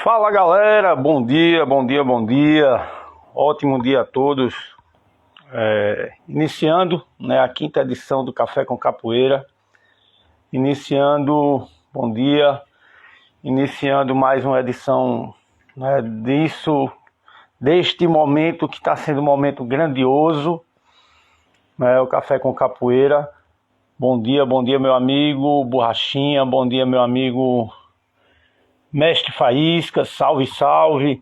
Fala galera, bom dia, bom dia, bom dia, ótimo dia a todos. Iniciando, né, a quinta edição do Café com Capoeira, bom dia, iniciando mais uma edição, né, deste momento que está sendo um momento grandioso, né, o Café com Capoeira. Bom dia meu amigo Borrachinha, bom dia meu amigo Mestre Faísca, salve, salve.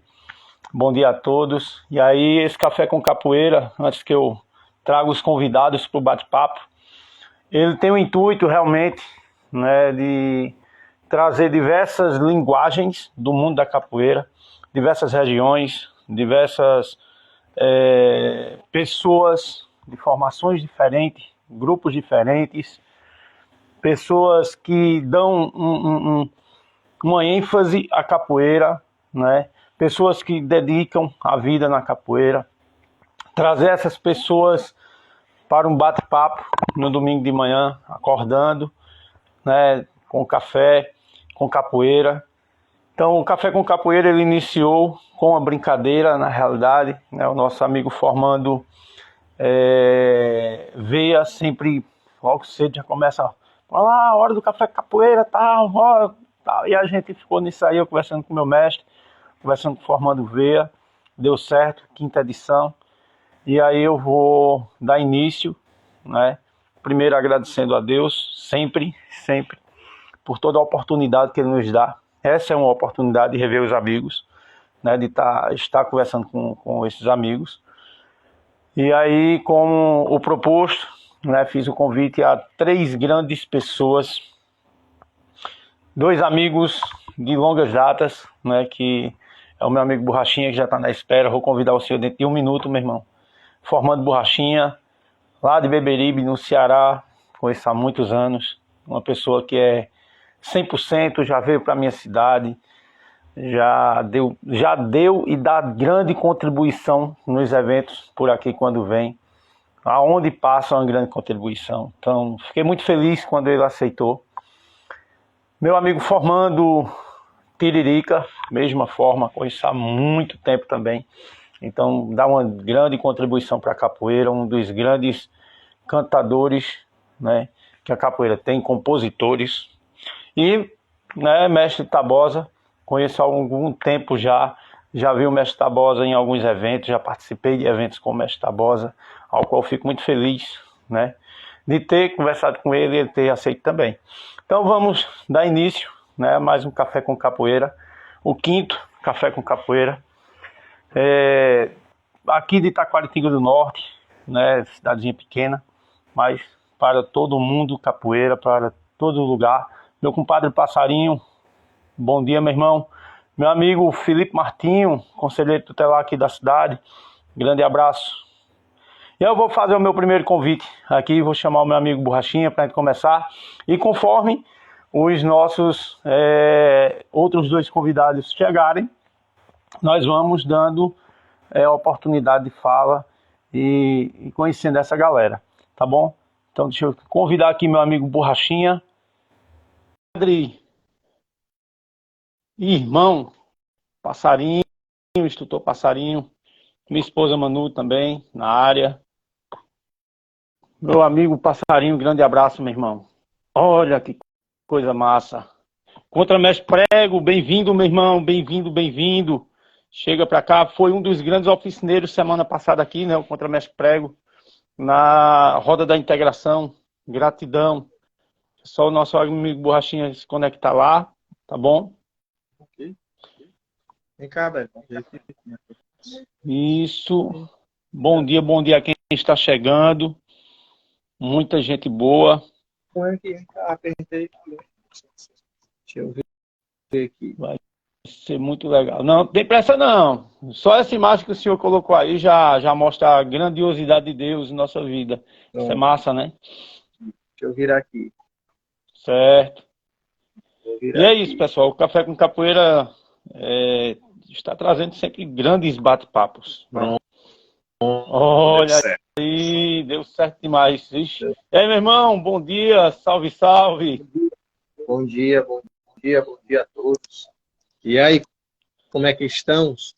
Bom dia a todos. E aí, esse Café com Capoeira, antes que eu traga os convidados para o bate-papo, ele tem o intuito realmente, né, de trazer diversas linguagens do mundo da capoeira, diversas regiões, diversas pessoas de formações diferentes, grupos diferentes, pessoas que dão uma ênfase à capoeira, né? Pessoas que dedicam a vida na capoeira, trazer essas pessoas para um bate-papo no domingo de manhã, acordando, né, com café, com capoeira. Então, o Café com Capoeira ele iniciou com uma brincadeira, na realidade, né, o nosso amigo formando veia sempre, logo cedo já começa a falar, a hora do café com capoeira, tal, e a gente ficou nisso aí, eu conversando com o meu mestre, conversando com o Formando Veia, deu certo, quinta edição, e aí eu vou dar início, né? Primeiro agradecendo a Deus, sempre, por toda a oportunidade que Ele nos dá. Essa é uma oportunidade de rever os amigos, né? De estar conversando com esses amigos. E aí, como o proposto, né? Fiz o convite a 3 grandes pessoas, 2 amigos de longas datas, né? Que é o meu amigo Borrachinha, que já está na espera. Vou convidar o senhor dentro de 1 minuto, meu irmão. Formando Borrachinha, lá de Beberibe, no Ceará, conheço há muitos anos. Uma pessoa que é 100%, já veio para a minha cidade, já deu e dá grande contribuição nos eventos por aqui quando vem. Aonde passa uma grande contribuição. Então, fiquei muito feliz quando ele aceitou. Meu amigo Formando Tiririca, mesma forma, conheço há muito tempo também. Então, dá uma grande contribuição para a capoeira, um dos grandes cantadores, né, que a capoeira tem, compositores. E, né, Mestre Tabosa, conheço há algum tempo já vi o Mestre Tabosa em alguns eventos, já participei de eventos com o Mestre Tabosa, ao qual fico muito feliz, né, de ter conversado com ele e ele ter aceito também. Então vamos dar início, né, a mais um Café com Capoeira, o 5º Café com Capoeira, aqui de Taquaritinga do Norte, né, cidadezinha pequena, mas para todo mundo capoeira, para todo lugar. Meu compadre Passarinho, bom dia, meu irmão. Meu amigo Felipe Martinho, conselheiro tutelar aqui da cidade, grande abraço. E eu vou fazer o meu primeiro convite aqui, vou chamar o meu amigo Borrachinha para a gente começar. E conforme os nossos outros 2 convidados chegarem, nós vamos dando oportunidade de fala e conhecendo essa galera, tá bom? Então deixa eu convidar aqui meu amigo Borrachinha, padre, irmão Passarinho, instrutor Passarinho, minha esposa Manu também na área. Meu amigo Passarinho, grande abraço, meu irmão. Olha que coisa massa. Contramestre Prego, bem-vindo, meu irmão, bem-vindo. Chega pra cá, foi um dos grandes oficineiros semana passada aqui, né, o Contramestre Prego, na Roda da Integração. Gratidão. Só o nosso amigo Borrachinha se conectar lá, tá bom? Ok. Vem cá, Beto. Isso. Bom dia a quem está chegando. Muita gente boa. Põe aqui, vem cá, apertei aqui. Deixa eu ver aqui. Vai ser muito legal. Não tem pressa não. Só essa imagem que o senhor colocou aí já mostra a grandiosidade de Deus em nossa vida. Isso é massa, né? Deixa eu virar aqui. Certo. Vou E virar é aqui. isso, pessoal. O Café com Capoeira está trazendo sempre grandes bate-papos. Né? Olha aí, deu certo demais. Ixi. E aí, meu irmão, bom dia, salve, salve. Bom dia a todos. E aí, como é que estamos?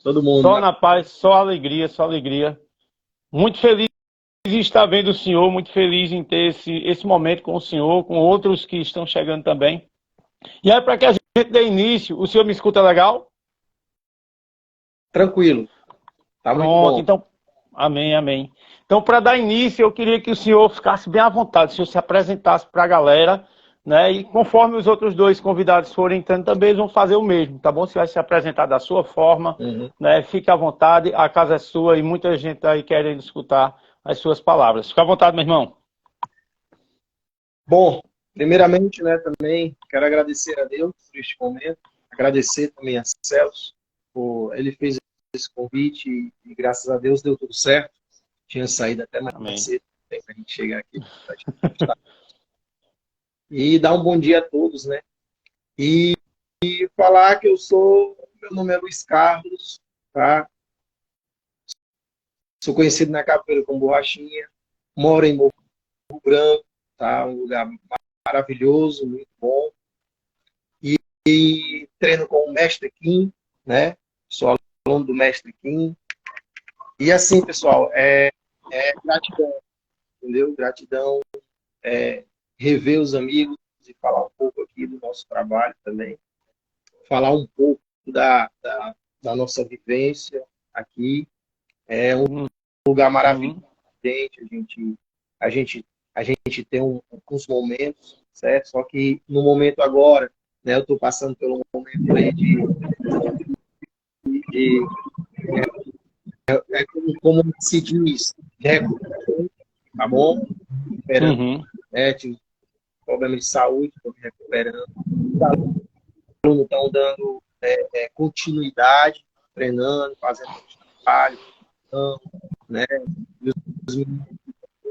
Todo mundo. Só na paz, só alegria, só alegria. Muito feliz em estar vendo o senhor, muito feliz em ter esse momento com o senhor, com outros que estão chegando também. E aí, para que a gente dê início, o senhor me escuta legal? Tranquilo. Tá muito Pronto, bom. então, amém, amém. Então, para dar início, eu queria que o senhor ficasse bem à vontade, o senhor se apresentasse para a galera, né? E conforme os outros dois convidados forem entrando, também eles vão fazer o mesmo, tá bom? Você vai se apresentar da sua forma, né? Fique à vontade, a casa é sua e muita gente aí querendo escutar as suas palavras. Fique à vontade, meu irmão. Bom, primeiramente, né, também quero agradecer a Deus por este momento, agradecer também a Celso, ele fez esse convite e graças a Deus deu tudo certo. Tinha saído até mais Amém. cedo para a gente chegar aqui. E dar um bom dia a todos, né? E falar que meu nome é Luiz Carlos, tá? Sou conhecido na capoeira como Borrachinha, moro em Morro Branco, tá? Um lugar maravilhoso, muito bom. E treino com o Mestre Kim, né? Sou aluno do Mestre Kim. E assim, pessoal, gratidão, entendeu? Gratidão, rever os amigos e falar um pouco aqui do nosso trabalho também. Falar um pouco da nossa vivência aqui. É um lugar maravilhoso. A gente tem uns momentos, certo? Só que no momento agora, né, eu estou passando pelo momento aí como se diz, recuperação, tá bom? Recuperando, né? Tive problema de saúde, estou me recuperando. Os alunos estão dando continuidade, treinando, fazendo trabalho, né? Os meninos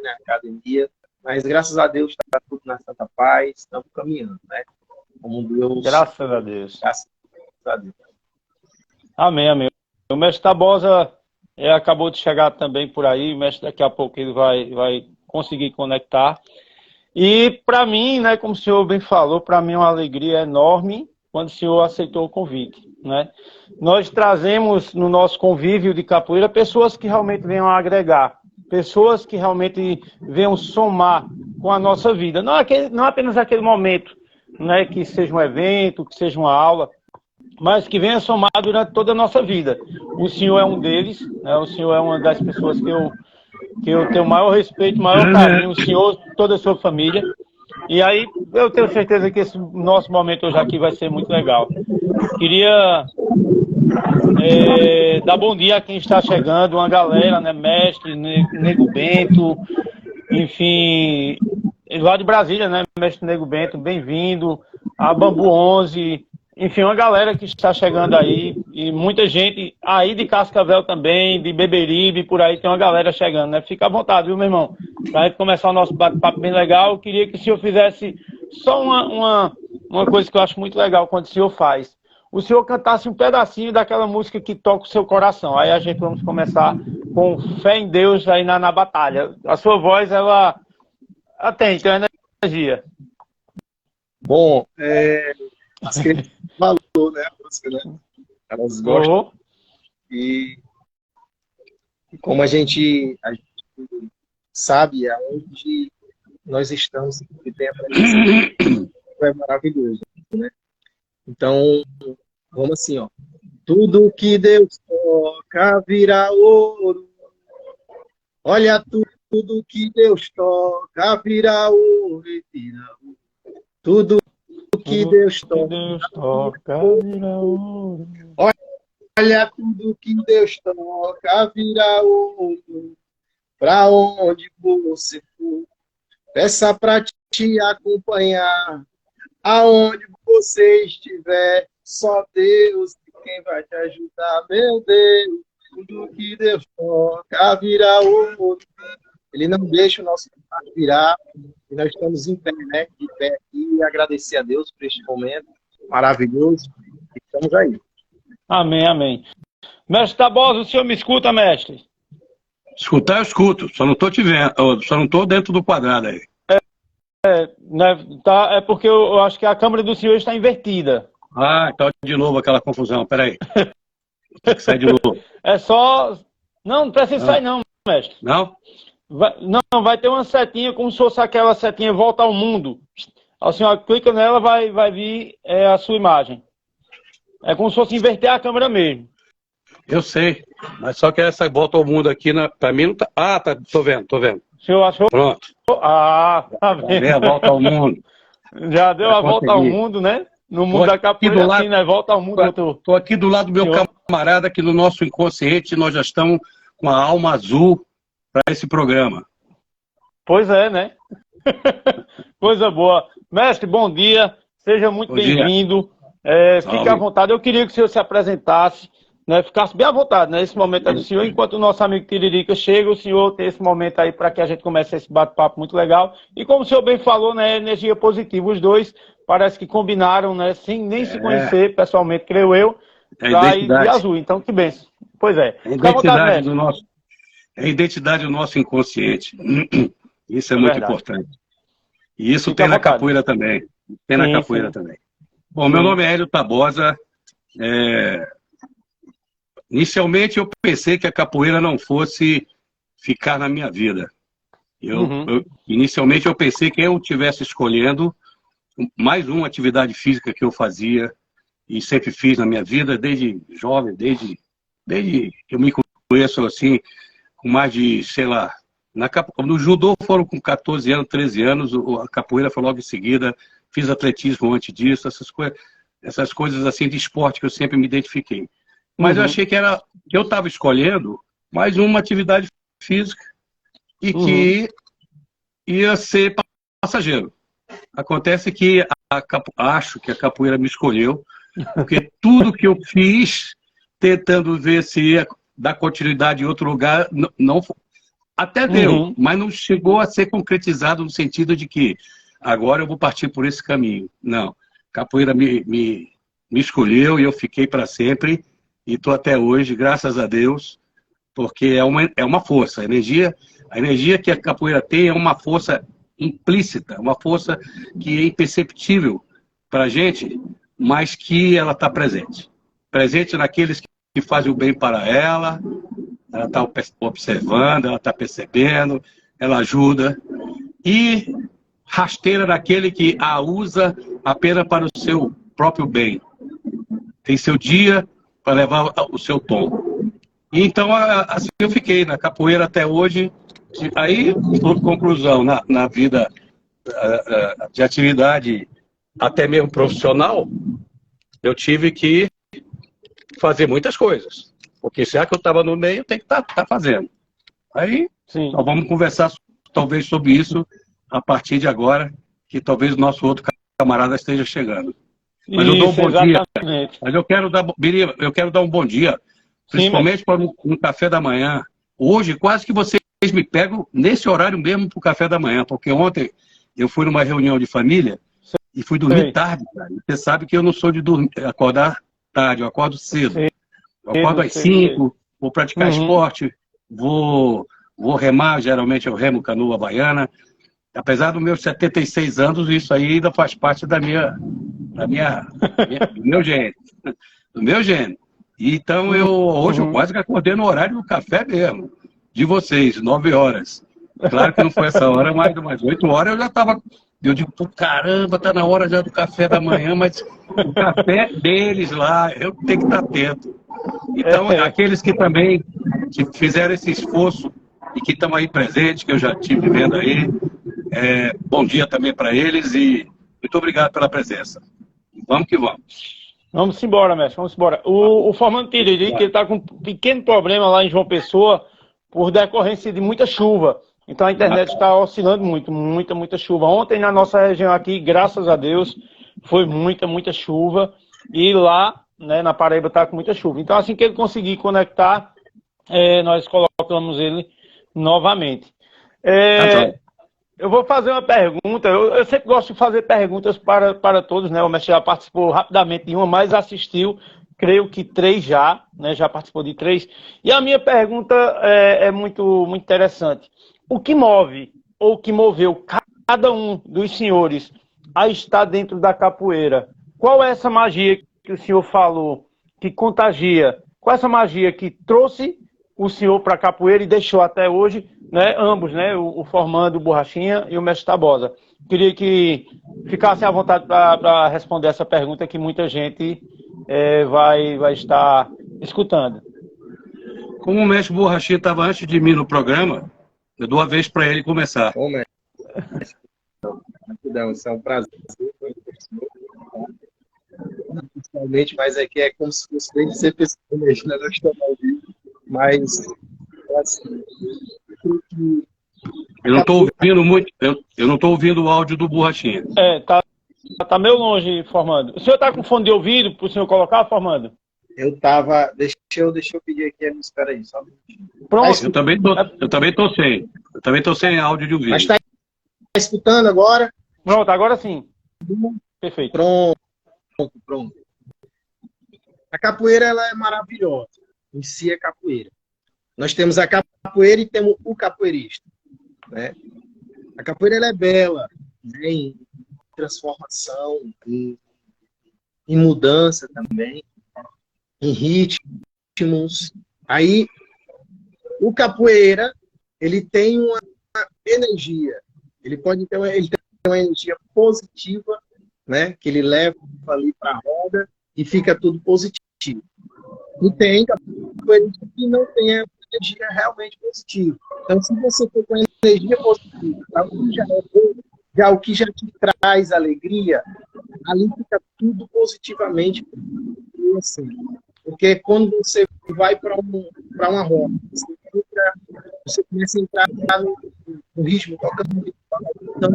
na academia, mas graças a Deus está tudo na santa paz, estamos caminhando, né? Como Deus. Graças a Deus. Graças a Deus. Amém, amém. O mestre Tabosa acabou de chegar também por aí, o mestre daqui a pouco ele vai conseguir conectar. E para mim, né, como o senhor bem falou, para mim é uma alegria enorme quando o senhor aceitou o convite, né? Nós trazemos no nosso convívio de capoeira pessoas que realmente venham agregar, pessoas que realmente venham somar com a nossa vida. Não apenas aquele momento, né, que seja um evento, que seja uma aula, mas que venha somar durante toda a nossa vida. O senhor é um deles, né? O senhor é uma das pessoas que eu tenho o maior respeito, o maior carinho, o senhor, toda a sua família. E aí eu tenho certeza que esse nosso momento hoje aqui vai ser muito legal. Queria dar bom dia a quem está chegando, uma galera, né? Mestre, Nego Bento, enfim, lá de Brasília, né? Mestre Nego Bento, bem-vindo. A Bambu 11, enfim, uma galera que está chegando aí, e muita gente aí de Cascavel também, de Beberibe, por aí tem uma galera chegando, né? Fica à vontade, viu, meu irmão? Para a gente começar o nosso bate-papo bem legal, eu queria que o senhor fizesse só uma coisa que eu acho muito legal quando o senhor faz. O senhor cantasse um pedacinho daquela música que toca o seu coração. Aí a gente vamos começar com fé em Deus aí na batalha. A sua voz, ela tem energia. Bom, as crianças falou, né, a música, né? Elas gostam. E como a gente sabe aonde nós estamos dentro é maravilhoso, né? Então, vamos assim, ó. Tudo que Deus toca vira ouro. Olha, tudo que Deus toca vira ouro e vira ouro. Tudo que Deus toca vira ouro. Olha, tudo que Deus toca vira ouro. Pra onde você for, peça pra te acompanhar. Aonde você estiver, só Deus é quem vai te ajudar. Meu Deus, tudo que Deus toca vira ouro. Ele não deixa o nosso trabalho virar. E nós estamos em pé, né? De pé aqui, e agradecer a Deus por este momento maravilhoso. E estamos aí. Amém, amém. Mestre Tabosa, o senhor me escuta, mestre? Escutar, eu escuto. Só não estou te vendo. Só não estou dentro do quadrado aí. Né, é porque eu acho que a câmera do senhor está invertida. Ah, então de novo aquela confusão, peraí. Tem que sair de novo. É só... Não precisa sair não, mestre. Não? Não, vai ter uma setinha, como se fosse aquela setinha volta ao mundo. A senhora clica nela, vai vir a sua imagem. É como se fosse inverter a câmera mesmo. Eu sei, mas só que essa volta ao mundo aqui, pra mim não tá... Ah, tá, tô vendo. O senhor achou? Pronto. Ah, tá Dei vendo? a volta ao mundo. Já deu Já a volta ao consegui. mundo, né? No Tô mundo da aqui capoeira, do lado- assim, né? Volta ao mundo, doutor. Tô aqui do lado do meu Senhor. camarada, que no nosso inconsciente nós já estamos com a alma azul para esse programa. Pois é, né? Coisa boa. Mestre, bom dia. Seja muito Bom dia. bem-vindo. Fique Salve. à vontade. Eu queria que o senhor se apresentasse, né? Ficasse bem à vontade, né? Esse momento é do senhor. Enquanto o nosso amigo Tiririca chega, o senhor tem esse momento aí para que a gente comece esse bate-papo muito legal. E como o senhor bem falou, né? Energia positiva. Os dois parece que combinaram, né? Sem nem se conhecer pessoalmente, creio eu. É a Pra ir de identidade. azul. Então, que benção. Pois é. É a Fica à vontade, identidade mestre. do nosso, é a identidade do nosso inconsciente. Isso é muito verdade. importante. E isso Fica tem à na vontade. capoeira também. Tem na Sim, capoeira sim. também. Bom, meu nome é Hélio Tabosa. Inicialmente eu pensei que a capoeira não fosse ficar na minha vida. Inicialmente eu pensei que eu estivesse escolhendo mais uma atividade física que eu fazia e sempre fiz na minha vida, desde jovem, desde que eu me conheço assim, com mais de, sei lá, no judô foram com 14 anos, 13 anos, a capoeira foi logo em seguida, fiz atletismo antes disso, essas coisas assim de esporte que eu sempre me identifiquei. Mas eu achei que eu estava escolhendo mais uma atividade física e que ia ser passageiro. Acontece que acho que a capoeira me escolheu, porque tudo que eu fiz, tentando ver se ia dar continuidade em outro lugar, não até deu, mas não chegou a ser concretizado no sentido de que agora eu vou partir por esse caminho. Não, capoeira me escolheu e eu fiquei para sempre e estou até hoje, graças a Deus, porque é uma força. A energia que a capoeira tem é uma força implícita, uma força que é imperceptível para a gente, mas que ela está presente. Presente naqueles que fazem o bem para ela está observando, ela está percebendo, ela ajuda. E rasteira naquele que a usa apenas para o seu próprio bem. Tem seu dia para levar o seu tom. E então, assim eu fiquei na capoeira até hoje. Aí, por conclusão, na vida de atividade, até mesmo profissional, eu tive que fazer muitas coisas. Porque já que eu estava no meio, tem que estar fazendo. Aí, nós vamos conversar talvez sobre isso a partir de agora, que talvez o nosso outro camarada esteja chegando. Mas eu dou um bom dia. Mas eu quero dar um bom dia, principalmente para um café da manhã. Hoje, quase que vocês me pegam nesse horário mesmo para o café da manhã, porque ontem eu fui numa reunião de família e fui dormir tarde, cara. Você sabe que eu não sou de acordar tarde, eu acordo cedo. Eu acordo às 5, vou praticar esporte, vou remar, geralmente eu remo canoa baiana. Apesar dos meus 76 anos, isso aí ainda faz parte do meu gênio. Do meu gênio. Então, hoje eu quase que acordei no horário do café mesmo, de vocês, 9 horas. Claro que não foi essa hora, mas umas 8 horas eu já estava... Eu digo, pô, caramba, tá na hora já do café da manhã, mas o café deles lá, eu tenho que estar atento. Então, aqueles que também que fizeram esse esforço e que estão aí presentes, que eu já estive vendo aí, bom dia também para eles e muito obrigado pela presença. Vamos que vamos. Vamos embora, mestre, vamos embora. O Formando Tiririca, ele está com um pequeno problema lá em João Pessoa por decorrência de muita chuva. Então a internet está oscilando muito, muita chuva. Ontem na nossa região aqui, graças a Deus, foi muita chuva. E lá, né, na Paraíba está com muita chuva. Então assim que ele conseguir conectar, nós colocamos ele novamente. Eu vou fazer uma pergunta. Eu sempre gosto de fazer perguntas para todos, né? O mestre já participou rapidamente de uma, mas assistiu, creio que 3 já, né? Já participou de 3. E a minha pergunta é muito interessante. O que move, ou que moveu cada um dos senhores a estar dentro da capoeira? qual é essa magia que o senhor falou, que contagia? Qual é essa magia que trouxe o senhor para a capoeira e deixou até hoje, né, ambos, né, o formando, o Borrachinha e o mestre Tabosa? Queria que ficasse à vontade para responder essa pergunta que muita gente vai estar escutando. Como o mestre Borrachinha estava antes de mim no programa, eu dou a vez para ele começar. Bom, mestre. Isso é um prazer. Principalmente, mas aqui é como se fosse bem dizer pessoalmente, né? Não estou ao vivo, mas assim, eu não estou ouvindo muito, eu não estou ouvindo o áudio do Borrachinha. Tá meio longe, Formando. O senhor está com fone de ouvido para o senhor colocar, Formando? Eu tava. Deixa eu pedir aqui a minha espera aí, só um minutinho. Pronto. Eu também tô sem. Eu também tô sem áudio de ouvido. Mas está escutando agora? Pronto, agora sim. Perfeito. Pronto. A capoeira, ela é maravilhosa. Em si é capoeira. Nós temos a capoeira e temos o capoeirista, né? A capoeira, ela é bela, né? Em transformação, em mudança também, em ritmos. Aí, o capoeira, ele tem uma energia. Ele tem uma energia positiva, né? Que ele leva ali para a roda e fica tudo positivo. E tem capoeirista que não tem a energia realmente positiva. Então, se você for com a energia positiva, já o que já te traz alegria, ali fica tudo positivamente. Assim. Porque quando você vai para uma roda, você começa a entrar no ritmo, tocando, então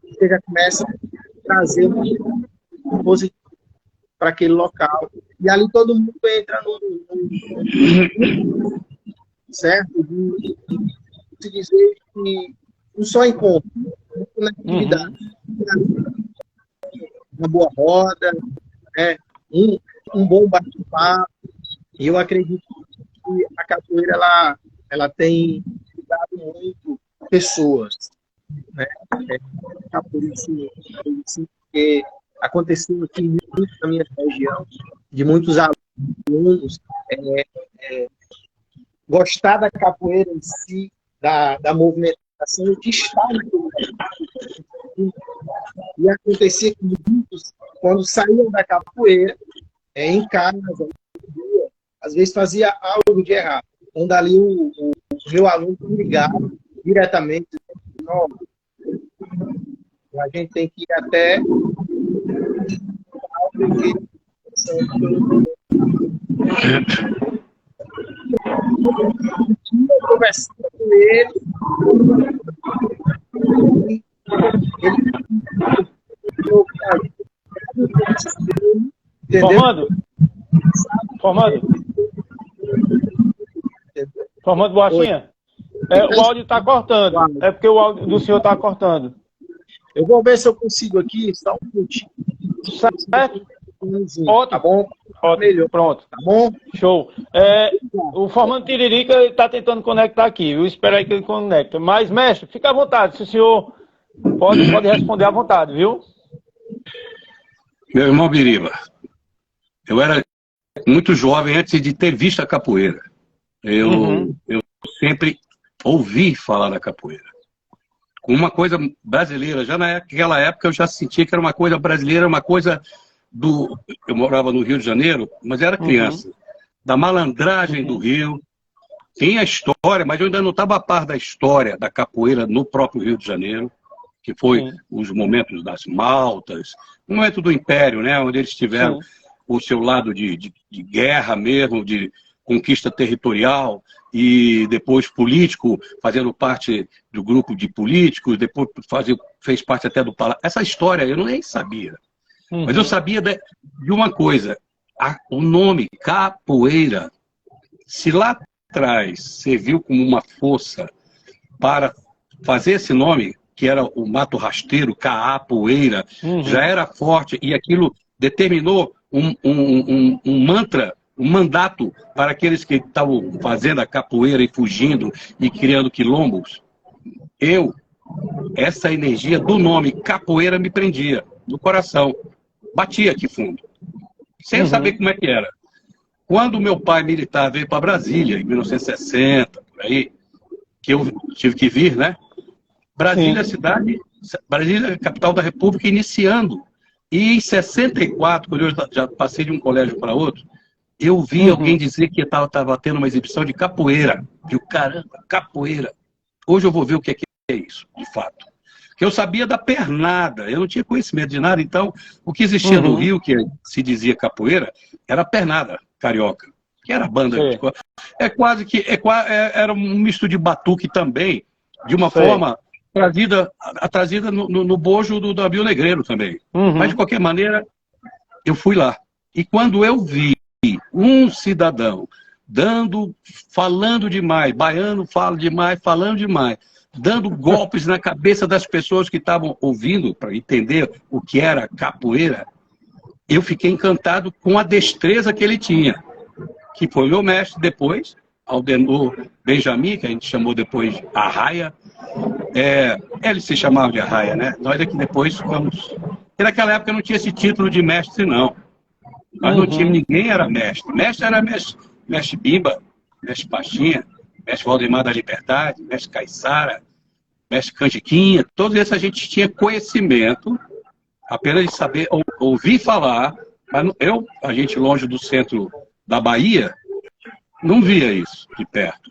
você já começa a trazer um positivo para aquele local. E ali todo mundo entra no certo? Se dizer que um só encontro, uma conectividade, uma boa roda, um bom bate-papo. E eu acredito que a capoeira ela tem ajudado muito pessoas, né? Por isso, porque aconteceu aqui muito na minha região, de muitos alunos gostar da capoeira em si, da movimentação, de estar na comunidade. E acontecia que muitos, quando saíam da capoeira, em casa, às vezes fazia algo de errado. Quando ali o meu aluno me ligava diretamente, a gente tem que ir até conversando com ele, Formando Borrachinha? O áudio está cortando. É porque o áudio do senhor está cortando. Eu vou ver se eu consigo aqui, só um minutinho. Certo? Ótimo. Tá bom? Ótimo. Pronto. Tá bom? Show. O Formando Tiririca está tentando conectar aqui. Eu espero aí que ele conecte. Mas, mestre, fica à vontade. Se o senhor pode responder à vontade, viu? Meu irmão Biriba, eu era muito jovem antes de ter visto a capoeira. Eu sempre ouvi falar da capoeira. Com uma coisa brasileira. Já naquela época eu já sentia que era uma coisa brasileira, uma coisa do... Eu morava no Rio de Janeiro, mas era criança. Da malandragem do Rio. Tem a história, mas eu ainda não estava a par da história da capoeira no próprio Rio de Janeiro, que foi os momentos das maltas, o momento do Império, né, onde eles tiveram o seu lado de guerra mesmo, de conquista territorial, e depois político, fazendo parte do grupo de políticos, depois fez parte até do palácio. Essa história eu nem sabia. Mas eu sabia de uma coisa, o nome capoeira, se lá atrás serviu como uma força para fazer esse nome, que era o mato rasteiro, capoeira, já era forte, e aquilo determinou um mantra, um mandato para aqueles que estavam fazendo a capoeira e fugindo e criando quilombos. Essa energia do nome capoeira me prendia no coração. batia aqui fundo, sem saber como é que era. Quando meu pai militar veio para Brasília, em 1960, por aí, que eu tive que vir, né? Brasília, Brasília é a capital da República, iniciando. E em 64, quando eu já passei de um colégio para outro, eu vi alguém dizer que estava tendo uma exibição de capoeira. E o caramba, capoeira. Hoje eu vou ver o que é isso, de fato. Que eu sabia da pernada, eu não tinha conhecimento de nada, então o que existia no Rio, que se dizia capoeira, era pernada carioca, que era banda. Era um misto de batuque também, de uma forma trazida no bojo do Abel Negreiro também. Mas de qualquer maneira, eu fui lá. E quando eu vi um cidadão falando demais, baiano fala demais, falando demais, dando golpes na cabeça das pessoas que estavam ouvindo, para entender o que era capoeira, eu fiquei encantado com a destreza que ele tinha, que foi meu mestre depois, Aldenor Benjamin, que a gente chamou depois Arraia. Ele se chamava de Arraia, né? Nós aqui depois ficamos... E naquela época não tinha esse título de mestre, não. Nós não tínhamos, ninguém era mestre. Mestre era mestre Bimba, mestre Pastinha, mestre Valdemar da Liberdade, mestre Caiçara, mestre Canjiquinha. Todos esses a gente tinha conhecimento, apenas de saber ouvir falar, mas a gente longe do centro da Bahia, não via isso de perto.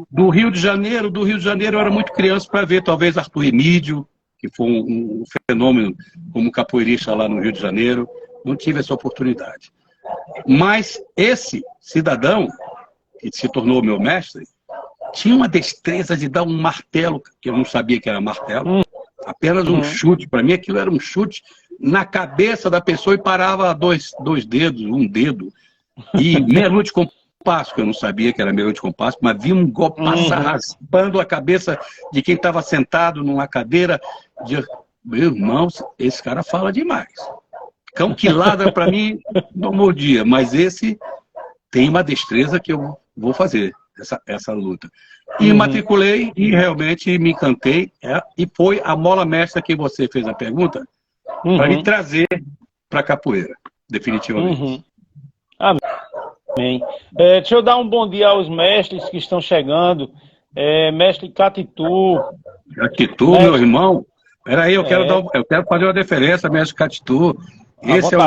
Do Rio de Janeiro eu era muito criança para ver talvez Arthur Emídio, que foi um fenômeno como capoeirista lá no Rio de Janeiro. Não tive essa oportunidade. Mas esse cidadão, que se tornou meu mestre, tinha uma destreza de dar um martelo, que eu não sabia que era martelo, apenas um chute. Para mim aquilo era um chute na cabeça da pessoa e parava dois dedos, um dedo. E meia lua de compasso, que eu não sabia que era meia lua de compasso, mas vi um golpe passar raspando a cabeça de quem estava sentado numa cadeira. Meu irmão, esse cara fala demais. Cão que ladra para mim não mordia, mas esse tem uma destreza que eu vou fazer, essa luta. E matriculei e realmente me encantei. E foi a mola mestra que você fez a pergunta para me trazer para a capoeira, definitivamente. Amém. Deixa eu dar um bom dia aos mestres que estão chegando. Mestre Catitu. Catitu, meu irmão. Peraí, eu quero fazer uma deferência, mestre Catitu. Esse é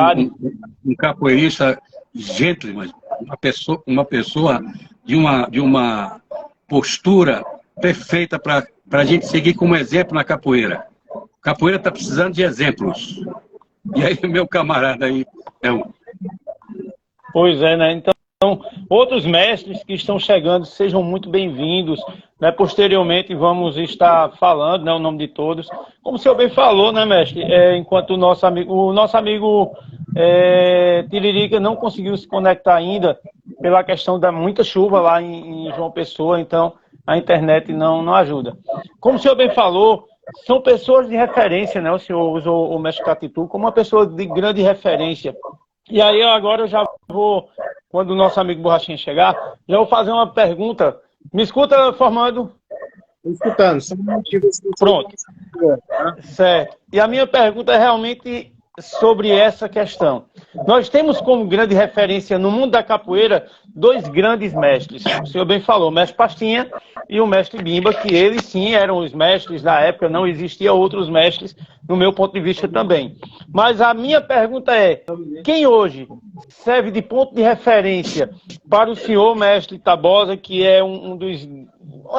um capoeirista gentleman, uma pessoa de uma postura perfeita para a gente seguir como exemplo na capoeira. Capoeira está precisando de exemplos. E aí, meu camarada aí é um. Pois é, né? Então, outros mestres que estão chegando, sejam muito bem-vindos. Né? Posteriormente, vamos estar falando, né, o nome de todos. Como o senhor bem falou, né, mestre? Enquanto o nosso amigo Tiririca não conseguiu se conectar ainda pela questão da muita chuva lá em João Pessoa, então a internet não ajuda. Como o senhor bem falou, são pessoas de referência, né? O senhor usou o mestre Catitu como uma pessoa de grande referência. E aí agora eu já vou, quando o nosso amigo Borrachinha chegar, já vou fazer uma pergunta. Me escuta, Formando? Estou escutando. Pronto. Certo. E a minha pergunta é realmente sobre essa questão. Nós temos como grande referência no mundo da capoeira dois grandes mestres. O senhor bem falou, o mestre Pastinha e o mestre Bimba, que eles sim eram os mestres da época, não existia outros mestres, no meu ponto de vista também. Mas a minha pergunta é, quem hoje serve de ponto de referência para o senhor mestre Tabosa, que é uma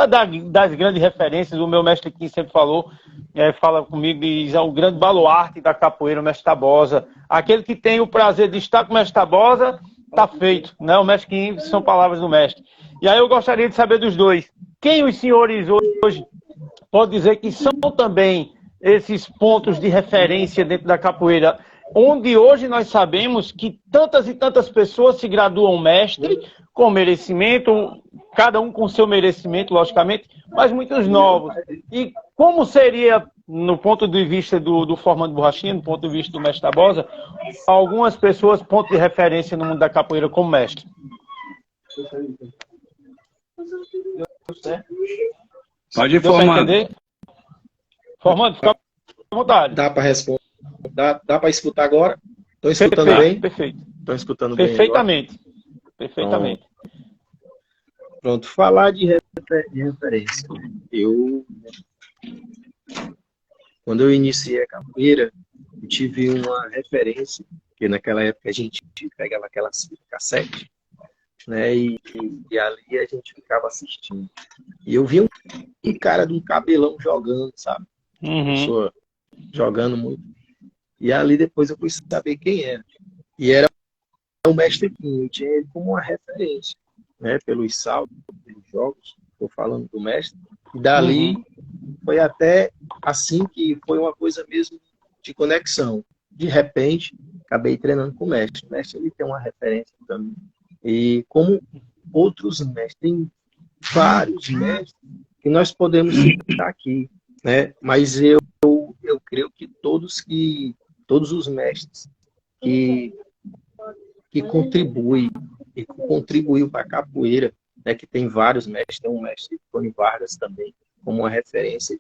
das grandes referências, o meu mestre Kim sempre falou, fala comigo, diz, é o grande baluarte da capoeira, o mestre Tabosa. Aquele que tem o prazer de estar com o mestre Tabosa, está feito, né? O mestre Kim são palavras do mestre. E aí eu gostaria de saber dos dois, quem os senhores hoje podem dizer que são também esses pontos de referência dentro da capoeira, onde hoje nós sabemos que tantas e tantas pessoas se graduam mestre com merecimento, cada um com seu merecimento, logicamente, mas muitos novos. E como seria, no ponto de vista do Formando Borrachinha, no ponto de vista do mestre Tabosa, algumas pessoas ponto de referência no mundo da capoeira como mestre? Pode ir, Formando. Formando, fica à vontade. Dá para responder? Dá para escutar agora? Estão escutando bem? Perfeito. Estão escutando bem? Perfeitamente. Perfeitamente. Pronto, falar de referência. Quando eu iniciei a capoeira, eu tive uma referência, porque naquela época a gente pegava aquela fita cassete, né? E ali a gente ficava assistindo. E eu vi um cara de um cabelão jogando, sabe? Pessoa jogando muito. E ali depois eu fui saber quem era. E era o Mestre Quinho. Eu tinha ele como uma referência, né? Pelos saltos, pelos jogos. Estou falando do mestre. E dali foi até assim que foi uma coisa mesmo de conexão. De repente, acabei treinando com o mestre. O mestre ele tem uma referência para mim. E como outros mestres, tem vários mestres que nós podemos citar aqui, né? Mas eu creio que todos os mestres que contribuem e contribuiu para a capoeira, né? Que tem vários mestres, tem um mestre Tony Vargas também, como uma referência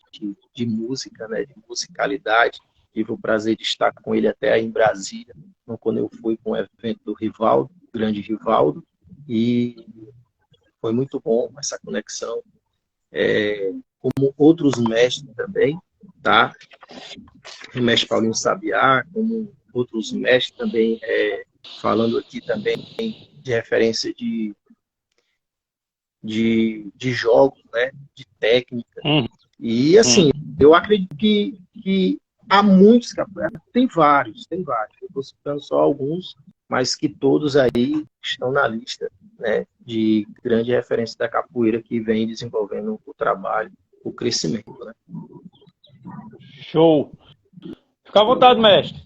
de música, né? De musicalidade. Tive o prazer de estar com ele até aí em Brasília, quando eu fui com o evento do Rivaldo, grande Rivaldo, e foi muito bom essa conexão. Como outros mestres também, tá? O mestre Paulinho Sabiá, como outros mestres também, falando aqui também de referência de jogos, né? De técnica. E assim, eu acredito que há muitos capoeiras, tem vários. Eu estou citando só alguns, mas que todos aí estão na lista, né, de grande referência da capoeira que vem desenvolvendo o trabalho, o crescimento, né? Show! Fica à vontade, mestre.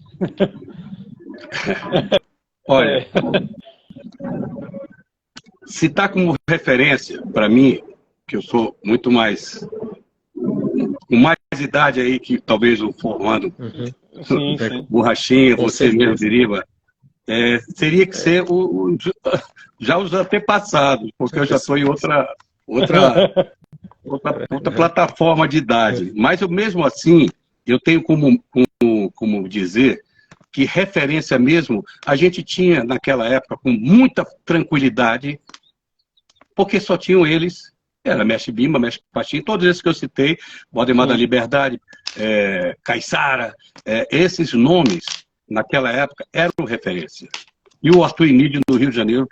Olha, citar como referência, para mim, que eu sou muito mais, com mais idade aí que talvez o formando, Sim. Borrachinha, Com você certeza. mesmo, Deriva, teria que ser já os antepassados, porque eu já estou em outra plataforma de idade. Mas eu, mesmo assim, eu tenho como dizer que referência mesmo a gente tinha naquela época com muita tranquilidade, porque só tinham eles, era Mestre Bimba, Mestre Pachim, todos esses que eu citei, Valdemar da Liberdade, Caiçara, esses nomes naquela época eram referência. E o Arthur Emílio no Rio de Janeiro,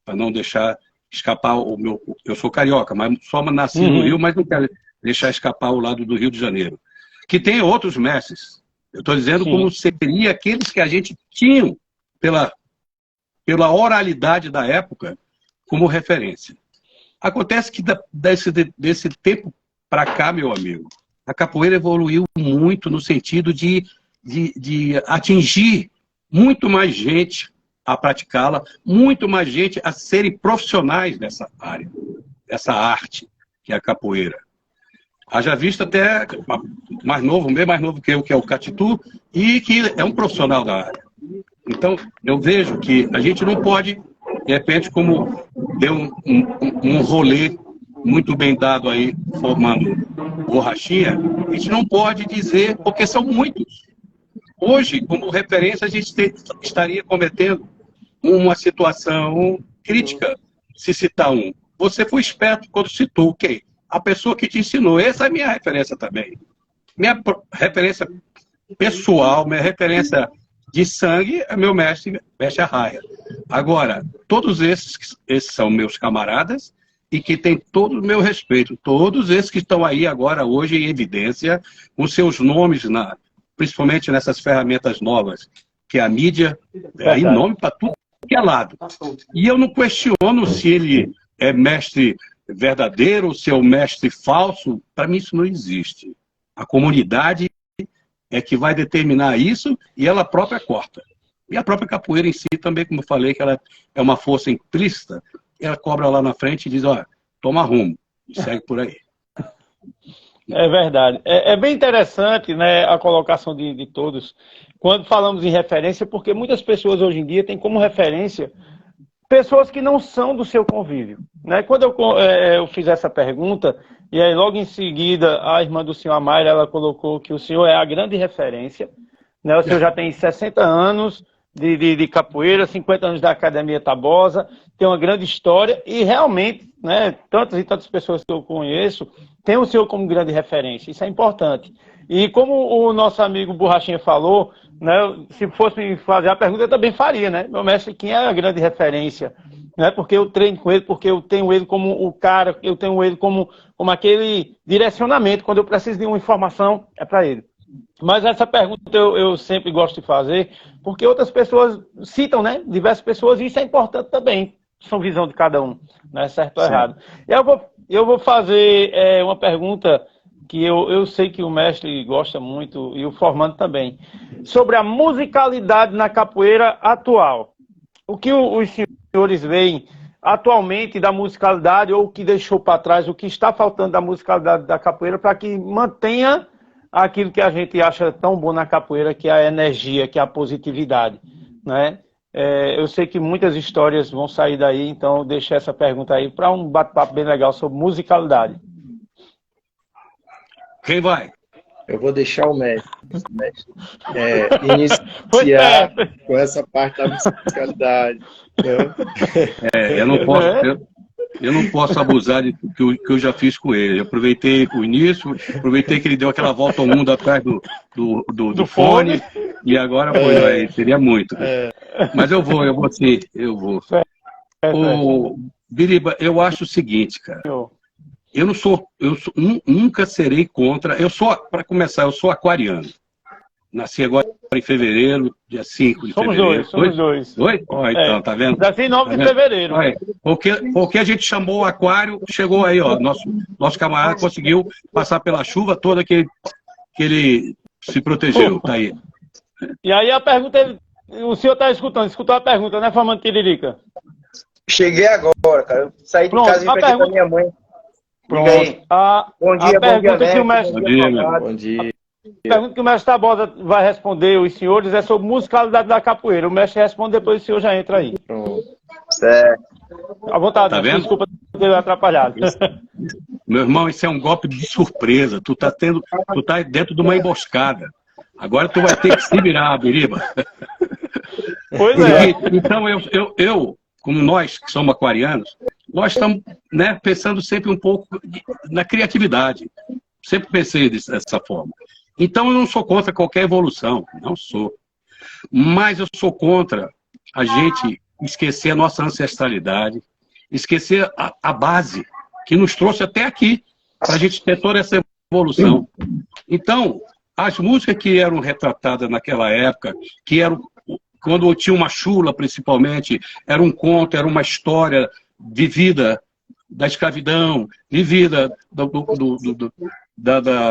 para não deixar escapar o meu... Eu sou carioca, mas só nasci no Rio, mas não quero deixar escapar o lado do Rio de Janeiro. Que tem outros mestres. Eu estou dizendo como seria aqueles que a gente tinha pela oralidade da época como referência. Acontece que desse tempo para cá, meu amigo, a capoeira evoluiu muito no sentido de atingir muito mais gente a praticá-la, muito mais gente a serem profissionais dessa área, dessa arte que é a capoeira. Haja visto até mais novo, bem mais novo que eu, que é o Catitu, e que é um profissional da área. Então, eu vejo que a gente não pode, de repente, como deu um rolê muito bem dado aí, formando Borrachinha, a gente não pode dizer, porque são muitos. Hoje, como referência, a gente estaria cometendo uma situação crítica, se citar um. Você foi esperto quando citou quem? A pessoa que te ensinou. Essa é a minha referência também. Minha referência pessoal, minha referência de sangue é meu mestre Arraia. Agora, todos esses são meus camaradas e que têm todo o meu respeito. Todos esses que estão aí agora, hoje, em evidência, com seus nomes, principalmente nessas ferramentas novas, que é a mídia, aí nome para tudo que é lado. E eu não questiono se ele é mestre verdadeiro, se é um mestre falso. Para mim isso não existe. A comunidade é que vai determinar isso e ela própria corta. E a própria capoeira em si também, como eu falei, que ela é uma força implícita, ela cobra lá na frente e diz, olha, toma rumo, e segue por aí. É verdade. É bem interessante, né, a colocação de todos, quando falamos em referência, porque muitas pessoas hoje em dia têm como referência pessoas que não são do seu convívio, né? Quando eu fiz essa pergunta, e aí logo em seguida a irmã do senhor Amália, ela colocou que o senhor é a grande referência, né? O senhor já tem 60 anos de capoeira, 50 anos da Academia Tabosa, tem uma grande história e realmente, né, tantas e tantas pessoas que eu conheço têm o senhor como grande referência, isso é importante. E como o nosso amigo Borrachinha falou, né, se fosse me fazer a pergunta, eu também faria, né? Meu mestre Kim é a grande referência, né? Porque eu treino com ele, porque eu tenho ele como o cara, eu tenho ele como aquele direcionamento, quando eu preciso de uma informação, é para ele. Mas essa pergunta eu sempre gosto de fazer, porque outras pessoas citam, né? Diversas pessoas, e isso é importante também, são visão de cada um, né? Certo ou errado. Eu vou fazer uma pergunta que eu sei que o mestre gosta muito, e o formando também, sobre a musicalidade na capoeira atual. O que os senhores veem atualmente da musicalidade, ou o que deixou para trás, o que está faltando da musicalidade da capoeira, para que mantenha aquilo que a gente acha tão bom na capoeira, que é a energia, que é a positividade, né? Eu sei que muitas histórias vão sair daí, então eu deixo essa pergunta aí para um bate-papo bem legal sobre musicalidade. Quem vai? Eu vou deixar o mestre iniciar com essa parte da musicalidade. Eu não posso abusar do que eu já fiz com ele. Eu aproveitei o início, aproveitei que ele deu aquela volta ao mundo atrás do fone, e agora foi, seria muito. Mas eu vou sim, eu vou. Biriba, eu acho o seguinte, cara. Nunca serei contra. Para começar, eu sou aquariano. Nasci agora em fevereiro, dia 5 de fevereiro. Somos dois. Oi? Então, tá vendo? Nasci em 9 de fevereiro. Porque a gente chamou o aquário, chegou aí, ó. Nosso camarada conseguiu passar pela chuva toda que ele se protegeu. Tá aí. E aí a pergunta, o senhor está escutou a pergunta, né, Formando Tiririca? Cheguei agora, cara. Eu saí de casa e peguei pra minha mãe. Pronto. Bom dia, bom dia. A pergunta que o mestre Tabosa vai responder os senhores é sobre musicalidade da capoeira. O mestre responde, depois o senhor já entra aí. Pronto. Certo. À vontade, tá vendo? Desculpa ter atrapalhado. Meu irmão, isso é um golpe de surpresa. Tu tá dentro de uma emboscada. Agora tu vai ter que se virar, Biriba. Pois é. Então, eu, como nós que somos aquarianos, nós estamos, né, pensando sempre um pouco na criatividade. Sempre pensei dessa forma. Então, eu não sou contra qualquer evolução. Não sou. Mas eu sou contra a gente esquecer a nossa ancestralidade, esquecer a base que nos trouxe até aqui, para a gente ter toda essa evolução. Então, as músicas que eram retratadas naquela época, que eram, quando tinha uma chula, principalmente, era um conto, era uma história vivida da escravidão, vivida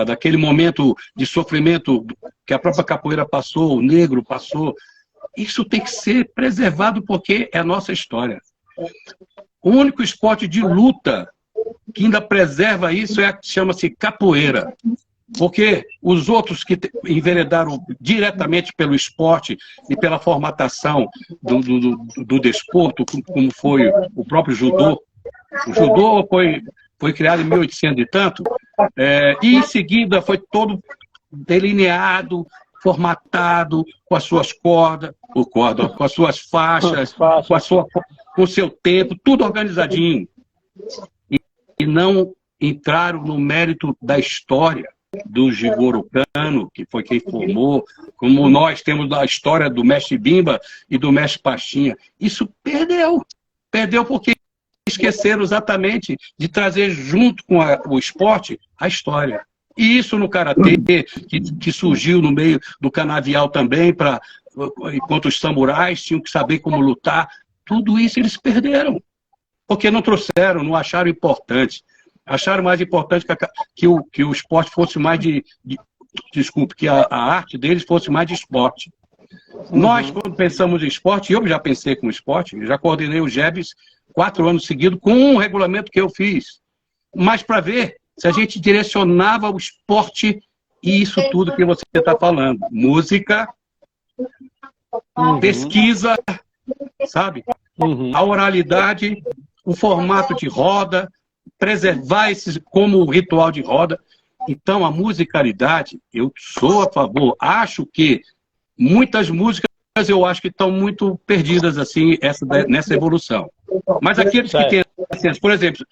daquele momento de sofrimento que a própria capoeira passou, o negro passou. Isso tem que ser preservado porque é a nossa história. O único esporte de luta que ainda preserva isso chama-se capoeira. Porque os outros que enveredaram diretamente pelo esporte e pela formatação do desporto, como foi o próprio judô. O judô foi criado em 1800 e tanto, e em seguida foi todo delineado, formatado, com as suas cordas, com as suas faixas, com o seu tempo, tudo organizadinho. E não entraram no mérito da história do Jigoro Kano, que foi quem formou, como nós temos a história do mestre Bimba e do mestre Pastinha. Isso perdeu. Perdeu porque esqueceram exatamente de trazer junto com o esporte a história. E isso no karatê, que surgiu no meio do canavial também, enquanto os samurais tinham que saber como lutar, tudo isso eles perderam. Porque não trouxeram, não acharam importante. Acharam mais importante que o esporte fosse mais desculpe, que a arte deles fosse mais de esporte. Nós, quando pensamos em esporte, eu já pensei com esporte, já coordenei o GEBS 4 anos seguidos com um regulamento que eu fiz. Mas para ver se a gente direcionava o esporte e isso tudo que você está falando. Música, pesquisa, sabe? A oralidade, o formato de roda, preservar esses como ritual de roda. Então, a musicalidade, eu sou a favor. Acho que muitas músicas eu acho que estão muito perdidas assim nessa evolução. Mas aqueles que têm, assim, por exemplo,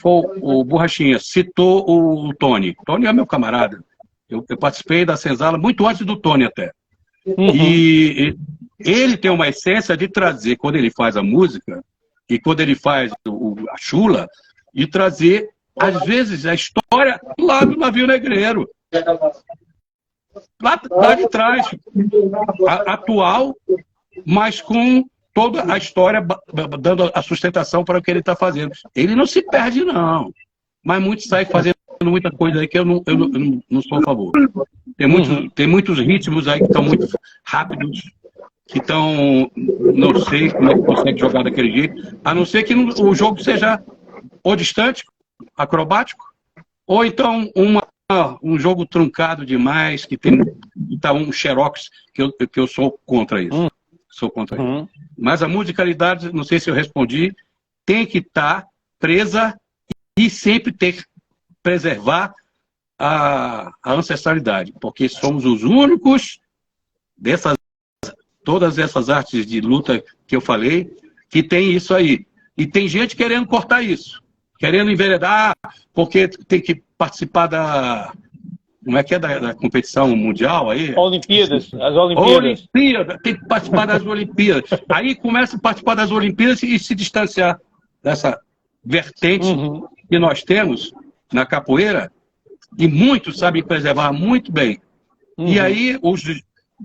o Borrachinha citou o Tony. Tony é meu camarada. Eu participei da Senzala muito antes do Tony até. E ele tem uma essência de trazer, quando ele faz a música, e quando ele faz a chula, de trazer, às vezes, a história lá do navio negreiro. Lá de trás. Atual, mas com toda a história dando a sustentação para o que ele está fazendo. Ele não se perde, não. Mas muitos saem fazendo muita coisa aí que eu não sou a favor. Tem muitos ritmos aí que estão muito rápidos, que estão... Não sei como é que consegue jogar daquele jeito, a não ser que o jogo seja ou distante, acrobático, ou então um jogo truncado demais, que tá um xerox, que eu sou contra isso. Sou contra isso. Mas a musicalidade, não sei se eu respondi, tem que estar presa e sempre ter que preservar a ancestralidade, porque somos os únicos todas essas artes de luta que eu falei, que tem isso aí. E tem gente querendo cortar isso, querendo enveredar, porque tem que participar como é que é da competição mundial aí? Olimpíadas, as Olimpíadas. Tem que participar das Olimpíadas. Aí começa a participar das Olimpíadas e se distanciar dessa vertente que nós temos na capoeira, e muitos sabem preservar muito bem. E aí,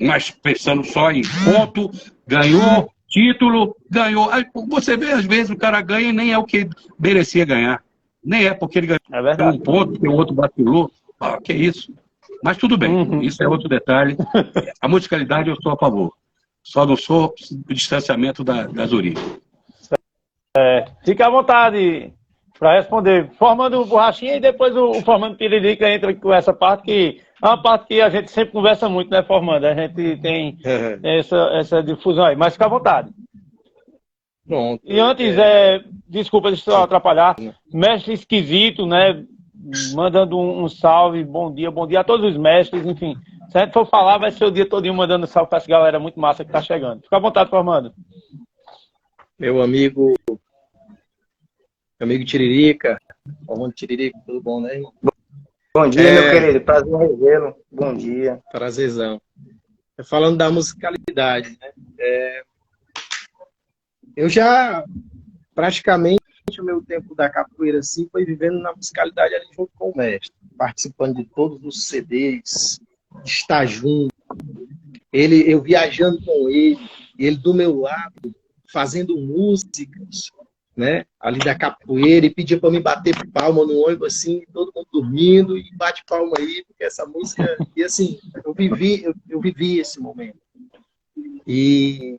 mas pensando só em ponto, ganhou, título, ganhou. Aí você vê, às vezes, o cara ganha e nem é o que merecia ganhar. Nem é porque ele ganhou um ponto, porque o outro vacilou. Ah, que isso. Mas tudo bem, isso é outro detalhe. A musicalidade eu sou a favor. Só não sou o distanciamento das origens. Fica à vontade para responder. Formando Borrachinha e depois o Formando Tiririca entra com essa parte que é uma parte que a gente sempre conversa muito, né, Formando? A gente tem essa difusão aí. Mas fica à vontade. Pronto. E antes, desculpa, deixa eu atrapalhar. Mestre Esquisito, né? Mandando um salve, bom dia a todos os mestres, enfim. Se a gente for falar, vai ser o dia todinho mandando salve para essa galera muito massa que tá chegando. Fica à vontade, Formando. Meu amigo Tiririca, Formando Tiririca, tudo bom, né, irmão? Bom dia, meu querido. Prazer em revê-lo. Bom dia. Prazerzão. Falando da musicalidade, né? Eu já praticamente o meu tempo da capoeira assim foi vivendo na musicalidade ali junto com o mestre, participando de todos os CDs, estar junto, eu viajando com ele do meu lado, fazendo músicas, né, ali da capoeira, e pedia para me bater palma no ônibus assim, todo mundo dormindo, e bate palma aí, porque essa música, e assim, eu vivi esse momento. E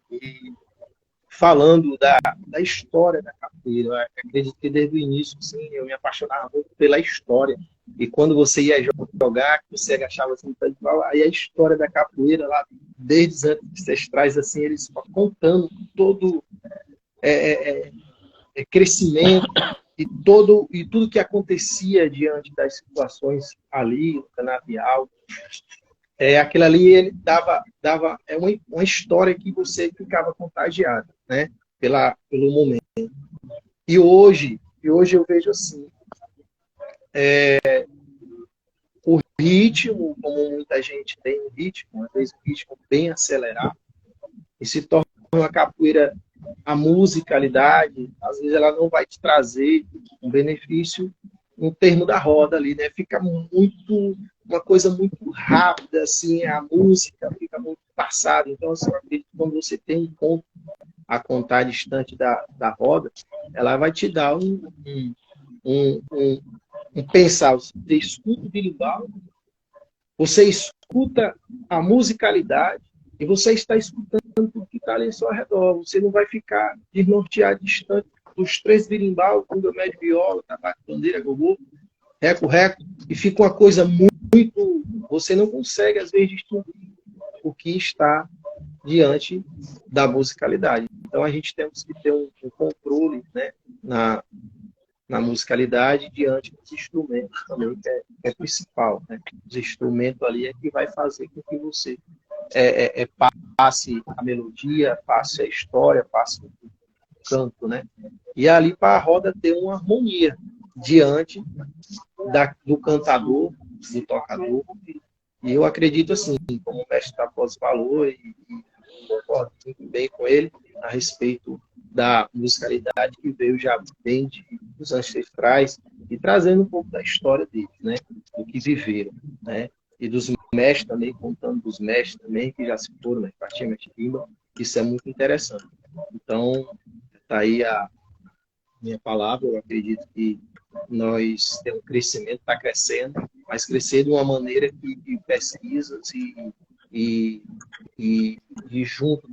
falando da história da capoeira, eu acredito que desde o início, sim, eu me apaixonava muito pela história. E quando você ia jogar, você agachava assim, aí a história da capoeira lá, desde os ancestrais, assim, eles contando todo crescimento e tudo que acontecia diante das situações ali, no canavial. Aquilo ali ele dava uma história que você ficava contagiado, né? Pelo momento. E hoje eu vejo assim, o ritmo, como muita gente tem um ritmo, às vezes um ritmo bem acelerado, e se torna uma capoeira, a musicalidade, às vezes ela não vai te trazer um benefício no termo da roda ali, né? Fica uma coisa muito rápida, assim, a música fica muito passada. Então, assim, eu acredito que quando você tem um ponto a contar distante da roda, ela vai te dar um pensar. Você escuta o berimbau, você escuta a musicalidade e você está escutando tudo que está ali ao seu redor. Você não vai ficar desnorteado, distante dos 3 berimbau, conga, médio, viola, tabaco, bandeira, gogô, reco, e fica uma coisa muito... Você não consegue, às vezes, distinguir o que está diante da musicalidade. Então, a gente temos que ter um controle, né, na musicalidade diante dos instrumentos também, que é principal. Né? Os instrumentos ali é que vai fazer com que você passe a melodia, passe a história, passe o canto, né? E ali para a roda ter uma harmonia diante do cantador, do tocador. E eu acredito assim, como o mestre Taposi falou, e concordo muito bem com ele a respeito da musicalidade que veio já bem dos ancestrais e trazendo um pouco da história deles, né? Do que viveram, né? E dos mestres também, contando dos mestres também, que já se foram, né? Praticamente Bimba. Isso é muito interessante. Então, tá aí a minha palavra. Eu acredito que nós temos um crescimento, está crescendo, mas crescer de uma maneira que pesquisas e junto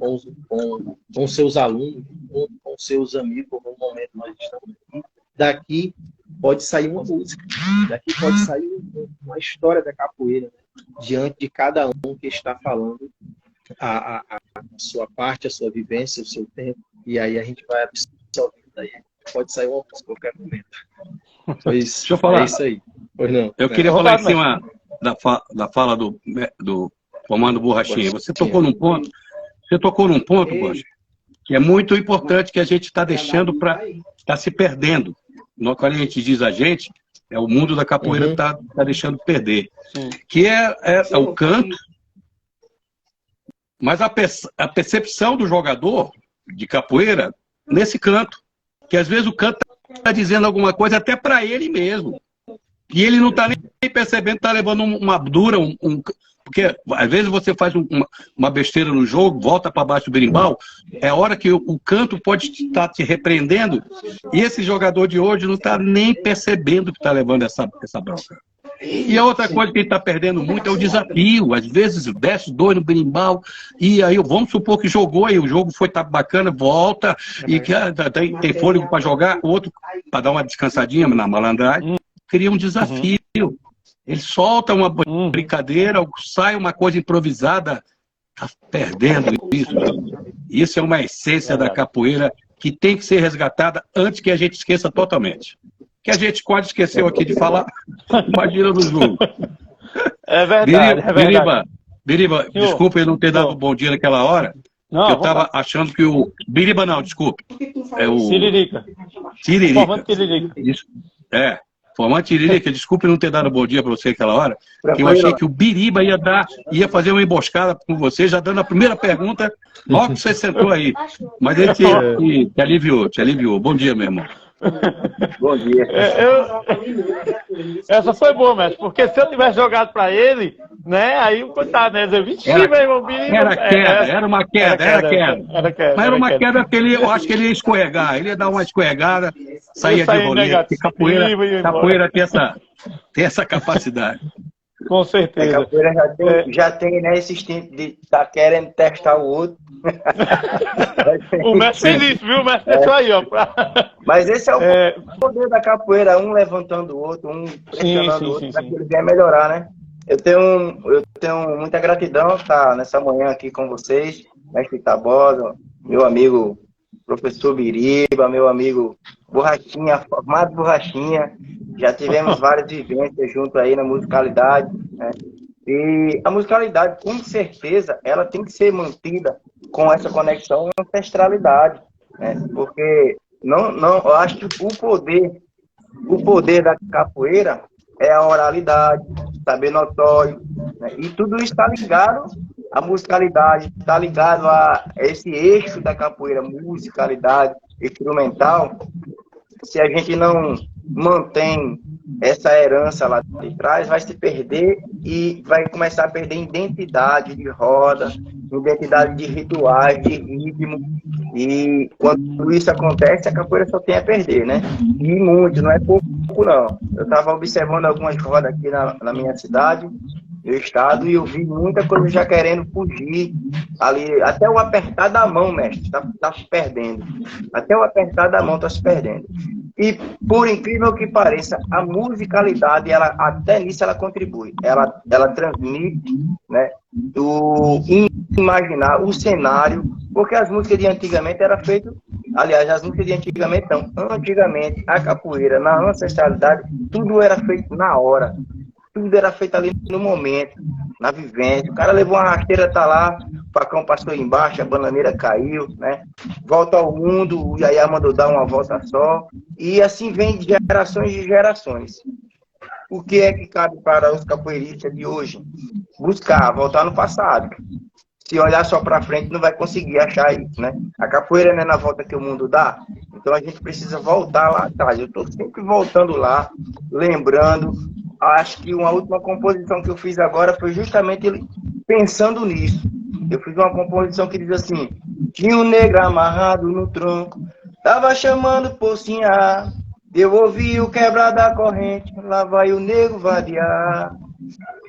com seus alunos, junto com seus amigos, no momento que nós estamos aqui, daqui pode sair uma música, daqui pode sair uma história da capoeira, né? Diante de cada um que está falando a sua parte, a sua vivência, o seu tempo, e aí a gente vai absorvendo daí. Pode sair uma música a qualquer momento. Pois, Deixa eu falar. É isso aí. Pois não. Eu queria falar em cima da fala do Comando Borrachinha. Você tocou num ponto, Borja, que é muito importante, que a gente está deixando está se perdendo. Quando a gente diz a gente, é o mundo da capoeira que está deixando perder. Sim. Que é o canto, mas a percepção do jogador de capoeira nesse canto. Que às vezes o canto está dizendo alguma coisa até para ele mesmo. E ele não está nem percebendo, está levando uma dura, porque às vezes você faz uma besteira no jogo, volta para baixo do berimbau, é hora que o canto pode estar te repreendendo, e esse jogador de hoje não está nem percebendo que está levando essa bronca. E a outra coisa que ele está perdendo muito é o desafio. Às vezes desce dois no berimbau, e aí vamos supor que jogou, aí o jogo tá bacana, volta, e que tem fôlego para jogar, o outro para dar uma descansadinha na malandragem, cria um desafio. Ele solta uma brincadeira, sai uma coisa improvisada, está perdendo isso. Isso é uma essência da capoeira que tem que ser resgatada antes que a gente esqueça totalmente. Que a gente quase esqueceu aqui de falar, imagina no jogo. É verdade, Biriba, desculpa eu não ter dado bom dia naquela hora. Não, eu estava achando que o... Biriba não, desculpe. É o... Tiririca. Tiririca. Tiririca. Isso. Formante Tiririca, desculpe não ter dado bom dia para você naquela hora, porque eu achei que o Biriba ia fazer uma emboscada com você, já dando a primeira pergunta, logo que você sentou aí. Mas ele te aliviou. Bom dia, meu irmão. Bom dia. Essa foi boa, mestre, porque se eu tivesse jogado para ele, né, aí coitado, né, era uma queda. Mas era uma queda que eu acho que ele ia escorregar, ele ia dar uma escorregada, saía de rolê, porque capoeira tem essa capacidade. Com certeza. A capoeira já tem, né, esse instinto de estar querendo testar o outro. O mestre fez isso, viu? O mestre deixou aí, ó. Mas esse é o poder da capoeira, um levantando o outro, um pressionando o outro, para que ele venha melhorar, né? Eu tenho muita gratidão estar nessa manhã aqui com vocês, mestre Tabosa, meu amigo professor Biriba, meu amigo Borrachinha, formado Borrachinha. Já tivemos várias vivências junto aí na musicalidade, né? E a musicalidade, com certeza, ela tem que ser mantida com essa conexão e ancestralidade, né? Porque eu acho que o poder da capoeira é a oralidade, saber notório, né? E tudo isso está ligado à musicalidade, está ligado a esse eixo da capoeira, musicalidade, instrumental. Se a gente não mantém essa herança lá de trás, vai se perder e vai começar a perder identidade de roda, identidade de rituais, de ritmo. E quando isso acontece, a capoeira só tem a perder, né? E muito, não é pouco não. Eu estava observando algumas rodas aqui na minha cidade, meu estado, e eu vi muita coisa já querendo fugir ali. Até o apertar da mão, mestre, tá se perdendo. Até o apertar da mão tá se perdendo. E, por incrível que pareça, a musicalidade, até nisso ela contribui. Ela transmite, né, o imaginar, o cenário, porque as músicas de antigamente eram feitas... Aliás, as músicas de antigamente não. Antigamente, a capoeira, na ancestralidade, tudo era feito na hora. Tudo era feito ali no momento. na vivência. O cara levou uma rasteira, tá lá, o facão passou embaixo, a bananeira caiu, né? Volta ao mundo, o Yaya mandou dar uma volta só. E assim vem de gerações e gerações. O que é que cabe para os capoeiristas de hoje? Buscar, voltar no passado. Se olhar só para frente, não vai conseguir achar isso, né? A capoeira não é na volta que o mundo dá. Então a gente precisa voltar lá atrás. Eu estou sempre voltando lá, lembrando. Acho que uma última composição que eu fiz agora foi justamente pensando nisso. Eu fiz uma composição que diz assim: tinha um negro amarrado no tronco, tava chamando por sinhá. Eu ouvi o quebrar da corrente, lá vai o negro vadiar.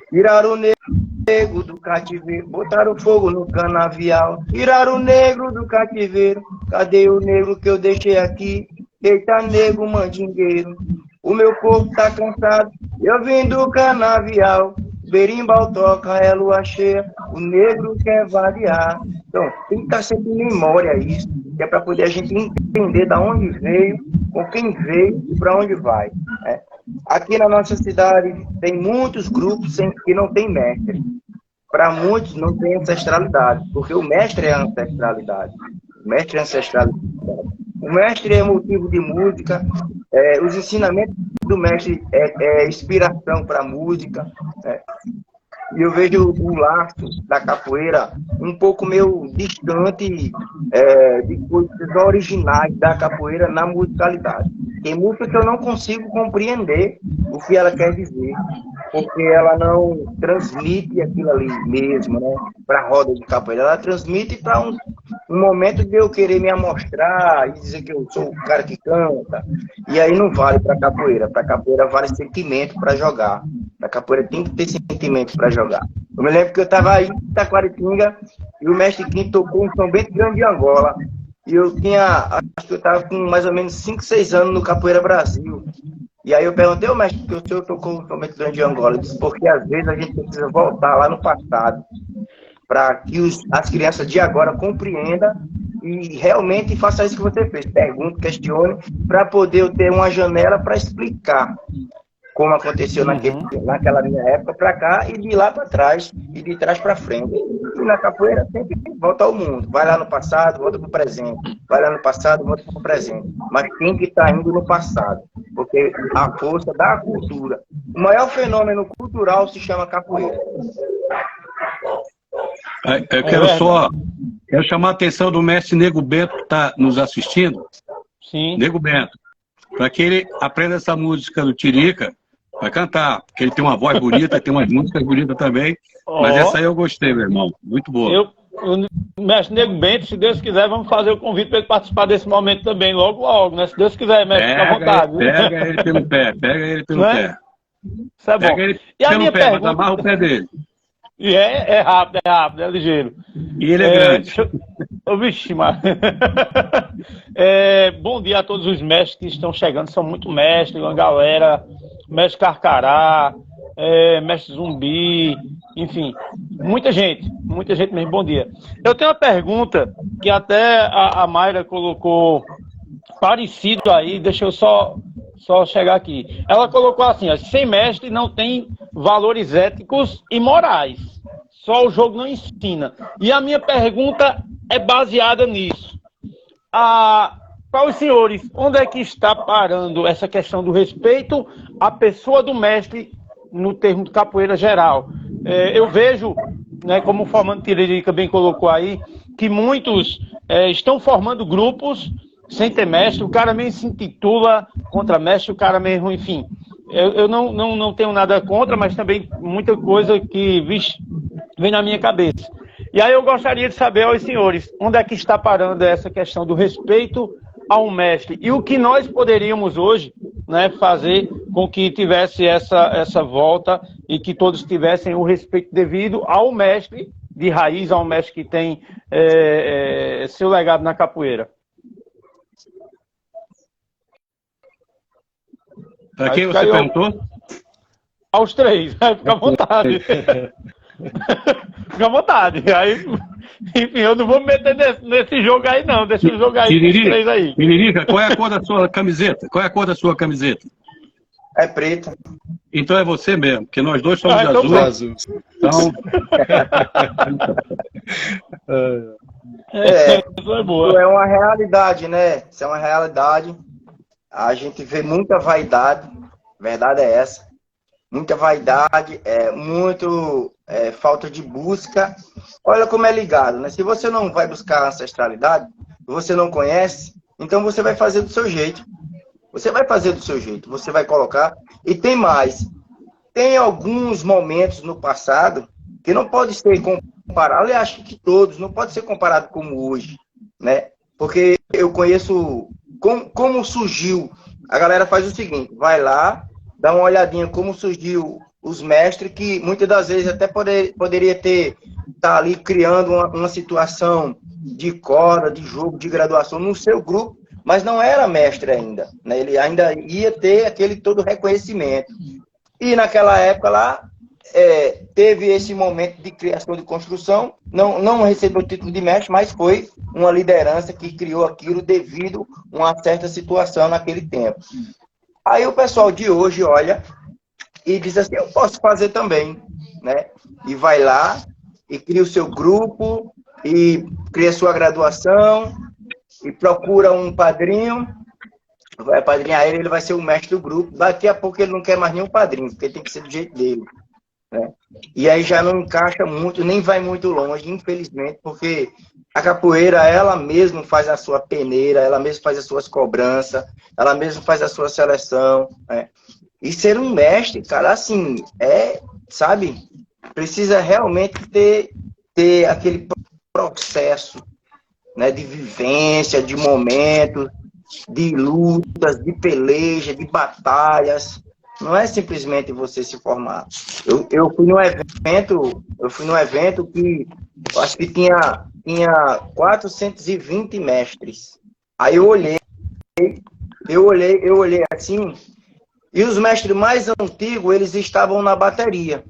Tiraram o negro do cativeiro, botaram fogo no canavial. Tiraram o negro do cativeiro, cadê o negro que eu deixei aqui? Eita, negro mandingueiro, o meu corpo tá cansado, eu vim do canavial. Berimbau toca, é lua cheia, o negro quer variar. Então, tem que estar sempre em memória isso, que é para poder a gente entender de onde veio, com quem veio e para onde vai. Né? Aqui na nossa cidade tem muitos grupos que não tem mestre. Para muitos não tem ancestralidade, porque o mestre é a ancestralidade. O mestre é a ancestralidade. O mestre é motivo de música, os ensinamentos do mestre é inspiração para a música. E eu vejo o laço da capoeira um pouco meio distante de coisas originais da capoeira na musicalidade. Tem música que eu não consigo compreender o que ela quer dizer, porque ela não transmite aquilo ali mesmo, né, para a roda de capoeira. Ela transmite para um momento de eu querer me amostrar e dizer que eu sou o cara que canta. E aí não vale para capoeira. Para capoeira vale sentimento para jogar. A capoeira tem que ter sentimento para jogar. Eu me lembro que eu estava aí em Taquaritinga e o mestre Kim tocou um São Bento Grande de Angola. E eu acho que eu estava com mais ou menos 5, 6 anos no Capoeira Brasil. E aí eu perguntei ao mestre que o senhor tocou o São Bento Grande de Angola. Ele disse, porque às vezes a gente precisa voltar lá no passado para que as crianças de agora compreendam e realmente façam isso que você fez. Pergunte, questione, para poder eu ter uma janela para explicar como aconteceu naquela minha época para cá e de lá para trás e de trás para frente. E na capoeira sempre volta ao mundo. Vai lá no passado, volta para o presente. Vai lá no passado, volta para o presente. Mas tem que estar indo no passado, porque a força da cultura. O maior fenômeno cultural se chama capoeira. Eu quero chamar a atenção do mestre Nego Bento, que está nos assistindo. Sim. Nego Bento, para que ele aprenda essa música do Tirica, vai cantar, porque ele tem uma voz bonita, tem umas músicas bonitas também, mas essa aí eu gostei, meu irmão, muito boa. O mestre Nego Bento, se Deus quiser, vamos fazer o convite para ele participar desse momento também, logo, logo, né? Se Deus quiser, mestre, fica à vontade. Pega ele pelo pé, pega ele pelo pé. Isso é bom. Pega ele e a pelo minha pé, pergunta... mas amarra o pé dele. E é rápido, é ligeiro. E ele é grande. Vixe, mas... bom dia a todos os mestres que estão chegando, são muito mestres, uma galera, mestre Carcará, mestre Zumbi, enfim, muita gente mesmo, bom dia. Eu tenho uma pergunta que até a Mayra colocou parecido aí, deixa eu só chegar aqui. Ela colocou assim, ó, sem mestre não tem valores éticos e morais. Só o jogo não ensina. E a minha pergunta é baseada nisso. Para os senhores, onde é que está parando essa questão do respeito à pessoa do mestre no termo de capoeira geral? Eu vejo, né, como o Formando Tiririca bem colocou aí, que muitos estão formando grupos sem ter mestre, o cara mesmo se intitula contra mestre, o cara mesmo, enfim. Eu não tenho nada contra, mas também muita coisa que vem na minha cabeça. E aí eu gostaria de saber aos senhores, onde é que está parando essa questão do respeito ao mestre? E o que nós poderíamos hoje, né, fazer com que tivesse essa volta e que todos tivessem o respeito devido ao mestre de raiz, ao mestre que tem seu legado na capoeira? Para quem você perguntou? Aos três, fica à vontade. Fica à vontade. Aí, enfim, eu não vou me meter nesse jogo aí, não. Deixa o jogo aí com os três aí. Tiririca, qual é a cor da sua camiseta? Qual é a cor da sua camiseta? É preto. Então é você mesmo, porque nós dois somos então azul. Então, isso é Isso boa. é uma realidade, né? Isso é uma realidade. A gente vê muita vaidade, verdade é essa. Muita vaidade, falta de busca. Olha como é ligado, né? Se você não vai buscar a ancestralidade, você não conhece, então você vai fazer do seu jeito. Você vai fazer do seu jeito, você vai colocar. E tem mais. Tem alguns momentos no passado que não pode ser comparado, eu acho que todos, não pode ser comparado como hoje, né? Porque eu conheço como surgiu. A galera faz o seguinte, vai lá, dá uma olhadinha como surgiu os mestres, que muitas das vezes até poderia tá ali criando uma situação de corda, de jogo, de graduação no seu grupo, mas não era mestre ainda, né? Ele ainda ia ter aquele todo reconhecimento. E naquela época lá, teve esse momento de criação de construção, não recebeu o título de mestre, mas foi uma liderança que criou aquilo devido a uma certa situação naquele tempo. Aí o pessoal de hoje olha e diz assim, eu posso fazer também, né? E vai lá e cria o seu grupo, e cria sua graduação, e procura um padrinho, vai padrinhar ele, ele vai ser o mestre do grupo. Daqui a pouco ele não quer mais nenhum padrinho, porque tem que ser do jeito dele, né? E aí já não encaixa muito, nem vai muito longe, infelizmente, porque a capoeira, ela mesma faz a sua peneira, ela mesma faz as suas cobranças, ela mesma faz a sua seleção, né? E ser um mestre, cara, assim, sabe, precisa realmente ter aquele processo, né, de vivência, de momentos, de lutas, de peleja, de batalhas. Não é simplesmente você se formar. Eu fui num evento que eu acho que tinha 420 mestres. Aí eu olhei assim, e os mestres mais antigos, eles estavam na bateria,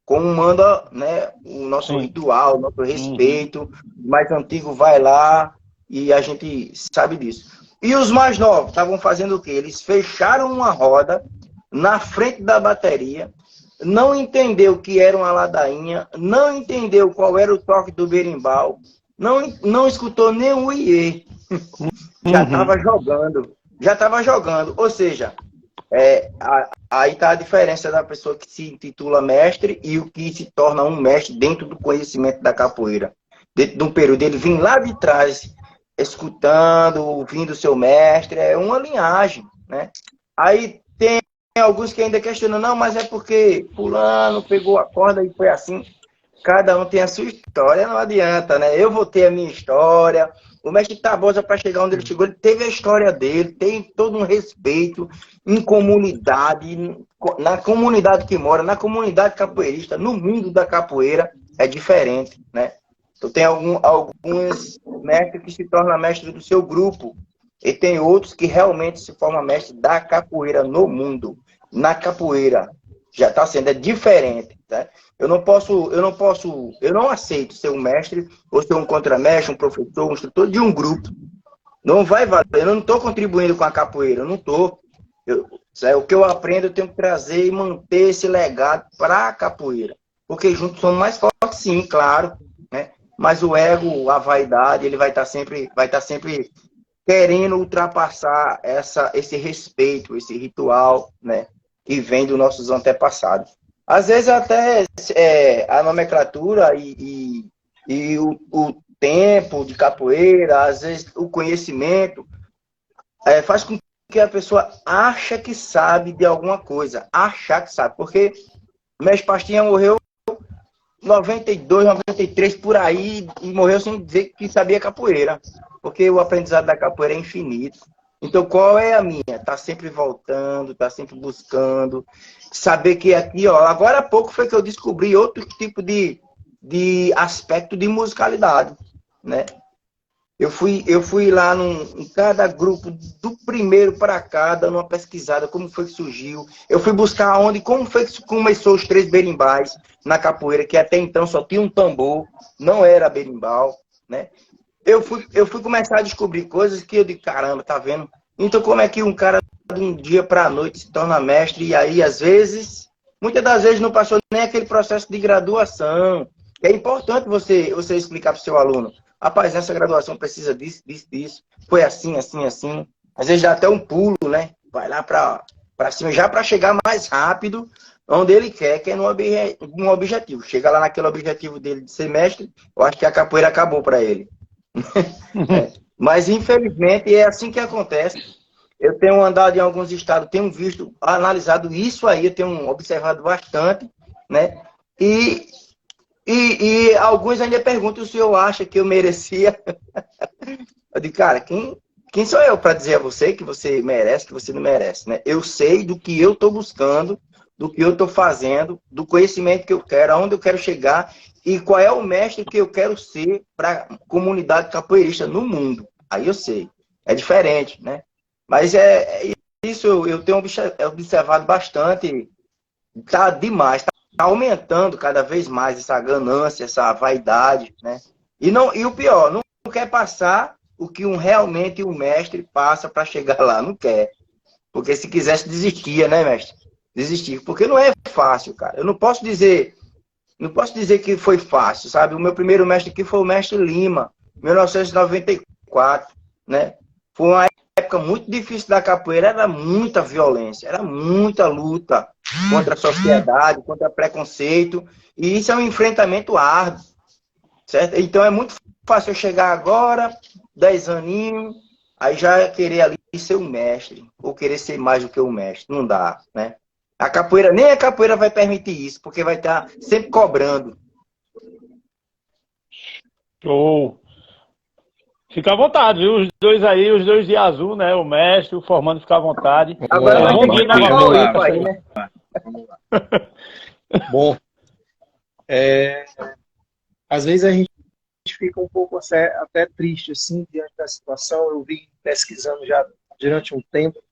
como manda, né, o nosso ritual, o nosso respeito. O mais antigo vai lá e a gente sabe disso. E os mais novos estavam fazendo o quê? Eles fecharam uma roda na frente da bateria, não entendeu o que era uma ladainha, não entendeu qual era o toque do berimbau, não escutou nem o iê. Já estava jogando. Ou seja, aí está a diferença da pessoa que se intitula mestre e o que se torna um mestre dentro do conhecimento da capoeira. Dentro de um período, ele vem lá de trás, escutando, ouvindo o seu mestre, é uma linhagem, né? Aí tem alguns que ainda questionam, não, mas é porque fulano pegou a corda e foi assim. Cada um tem a sua história, não adianta, né? Eu vou ter a minha história. O mestre Tabosa, para chegar onde ele chegou, ele teve a história dele, tem todo um respeito em comunidade, na comunidade que mora, na comunidade capoeirista, no mundo da capoeira, é diferente, né? Então tem alguns mestres que se tornam mestre do seu grupo, e tem outros que realmente se formam mestre da capoeira no mundo. Na capoeira já está sendo diferente, né? Eu não aceito ser um mestre, ou ser um contramestre, um professor, um instrutor de um grupo. Não vai valer, eu não estou contribuindo com a capoeira, eu não estou. O que eu aprendo, eu tenho que trazer e manter esse legado para a capoeira. Porque juntos somos mais fortes, sim, claro, né? Mas o ego, a vaidade, ele vai estar sempre querendo ultrapassar esse respeito, esse ritual, né, que vem dos nossos antepassados. Às vezes até a nomenclatura e o tempo de capoeira, às vezes o conhecimento, faz com que a pessoa acha que sabe de alguma coisa, achar que sabe, porque o mestre Pastinha morreu 92, 93 por aí, e morreu sem dizer que sabia capoeira, porque o aprendizado da capoeira é infinito. Então, qual é a minha? Tá sempre voltando, tá sempre buscando, saber que aqui, ó, agora há pouco foi que eu descobri outro tipo de aspecto de musicalidade, né? Eu fui lá em cada grupo, do primeiro para cá, dando uma pesquisada, como foi que surgiu. Eu fui buscar como foi que começou os 3 berimbais na capoeira, que até então só tinha um tambor, não era berimbau, né? Eu fui começar a descobrir coisas que eu digo, caramba, tá vendo? Então como é que um cara de um dia para a noite se torna mestre, e aí, às vezes, muitas das vezes não passou nem aquele processo de graduação. É importante você explicar para o seu aluno, rapaz, essa graduação precisa disso, disso, disso, foi assim, assim, assim. Às vezes dá até um pulo, né? Vai lá para cima, já para chegar mais rápido onde ele quer, que é no objetivo. Chega lá naquele objetivo dele de ser mestre, eu acho que a capoeira acabou para ele. É. Mas, infelizmente, é assim que acontece. Eu tenho andado em alguns estados, tenho visto, analisado isso aí, eu tenho observado bastante, né? E alguns ainda perguntam se eu acho que eu merecia. Eu digo, cara, quem sou eu para dizer a você que você merece, que você não merece, né? Eu sei do que eu estou buscando, do que eu estou fazendo, do conhecimento que eu quero, aonde eu quero chegar e qual é o mestre que eu quero ser para a comunidade capoeirista no mundo. Aí eu sei. É diferente, né? Mas isso eu tenho observado bastante. Tá demais, tá aumentando cada vez mais essa ganância, essa vaidade, né? E o pior, não quer passar o que realmente o mestre passa para chegar lá, não quer. Porque se quisesse desistia, né, mestre? Desistir, porque não é fácil, cara. Eu não posso dizer que foi fácil, sabe? O meu primeiro mestre aqui foi o mestre Lima, 1994, né? Foi uma época muito difícil da capoeira, era muita violência, era muita luta contra a sociedade, contra preconceito, e isso é um enfrentamento árduo, certo? Então é muito fácil eu chegar agora, 10 aninhos, aí já querer ali ser um mestre, ou querer ser mais do que um mestre, não dá, né? A capoeira, nem a capoeira vai permitir isso, porque vai estar sempre cobrando. Show! Fica à vontade, viu? Os dois aí, os dois de azul, né? O mestre, o formando, fica à vontade. Agora vai ter que pagar o IPA aí, né? Vamos lá. Bom, às vezes a gente fica um pouco até triste, assim, diante da situação. Eu vim pesquisando já durante um tempo.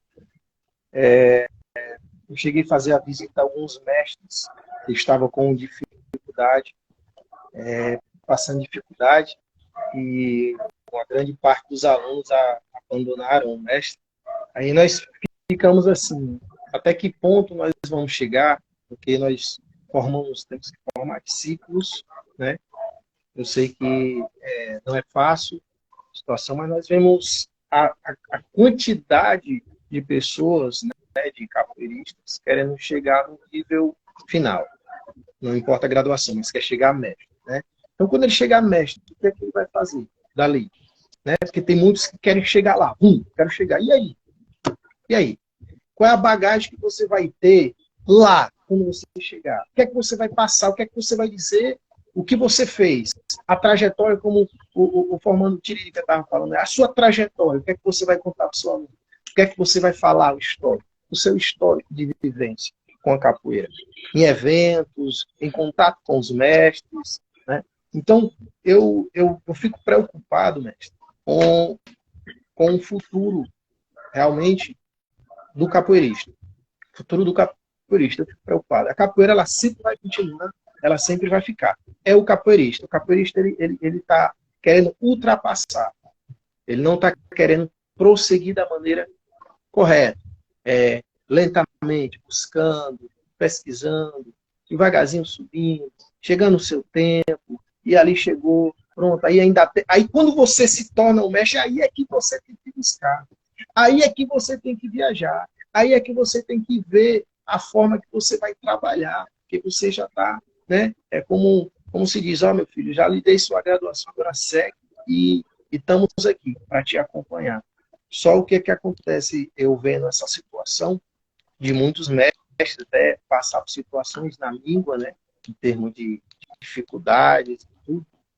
Eu cheguei a fazer a visita a alguns mestres que estavam com dificuldade, passando dificuldade, e uma grande parte dos alunos abandonaram o mestre. Aí nós ficamos assim, até que ponto nós vamos chegar, porque nós temos que formar ciclos, né? Eu sei que não é fácil a situação, mas nós vemos a quantidade de pessoas, né, de capoeiristas querendo chegar no nível final. Não importa a graduação, mas quer chegar a mestre, né? Então, quando ele chegar a mestre, o que é que ele vai fazer dali? Né? Porque tem muitos que querem chegar lá. Quero chegar. E aí? E aí? Qual é a bagagem que você vai ter lá, quando você chegar? O que é que você vai passar? O que é que você vai dizer? O que você fez? A trajetória, como o formando Tiririca estava falando, a sua trajetória. O que é que você vai contar para o seu aluno? O que é que você vai falar? O seu histórico de vivência com a capoeira. Em eventos, em contato com os mestres, né? Então, eu fico preocupado, mestre, com o futuro, realmente, do capoeirista. O futuro do capoeirista, eu fico preocupado. A capoeira, ela sempre vai continuar, ela sempre vai ficar. É o capoeirista. O capoeirista, ele está querendo ultrapassar. Ele não está querendo prosseguir da maneira correta. Lentamente, buscando, pesquisando, devagarzinho subindo, chegando no seu tempo, e ali chegou, pronto, aí quando você se torna um mestre, aí é que você tem que buscar, aí é que você tem que viajar, aí é que você tem que ver a forma que você vai trabalhar, porque você já está, né? É como se diz, meu filho, já lhe dei sua graduação, agora segue e estamos aqui para te acompanhar. Só o que acontece, eu vendo essa situação de muitos mestres passar por situações na língua, né, em termos de dificuldades,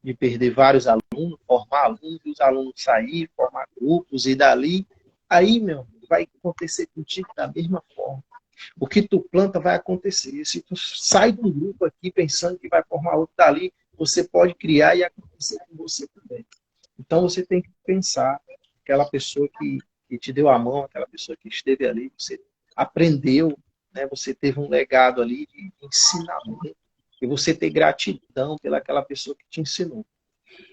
de perder vários alunos, formar alunos, os alunos sair, formar grupos, e dali, aí, meu amigo, vai acontecer contigo da mesma forma. O que tu planta vai acontecer. Se tu sai de um grupo aqui pensando que vai formar outro dali, você pode criar e acontecer com você também. Então você tem que pensar, aquela pessoa que te deu a mão, aquela pessoa que esteve ali, você aprendeu, né? Você teve um legado ali de ensinamento, e você ter gratidão pelaquela pessoa que te ensinou.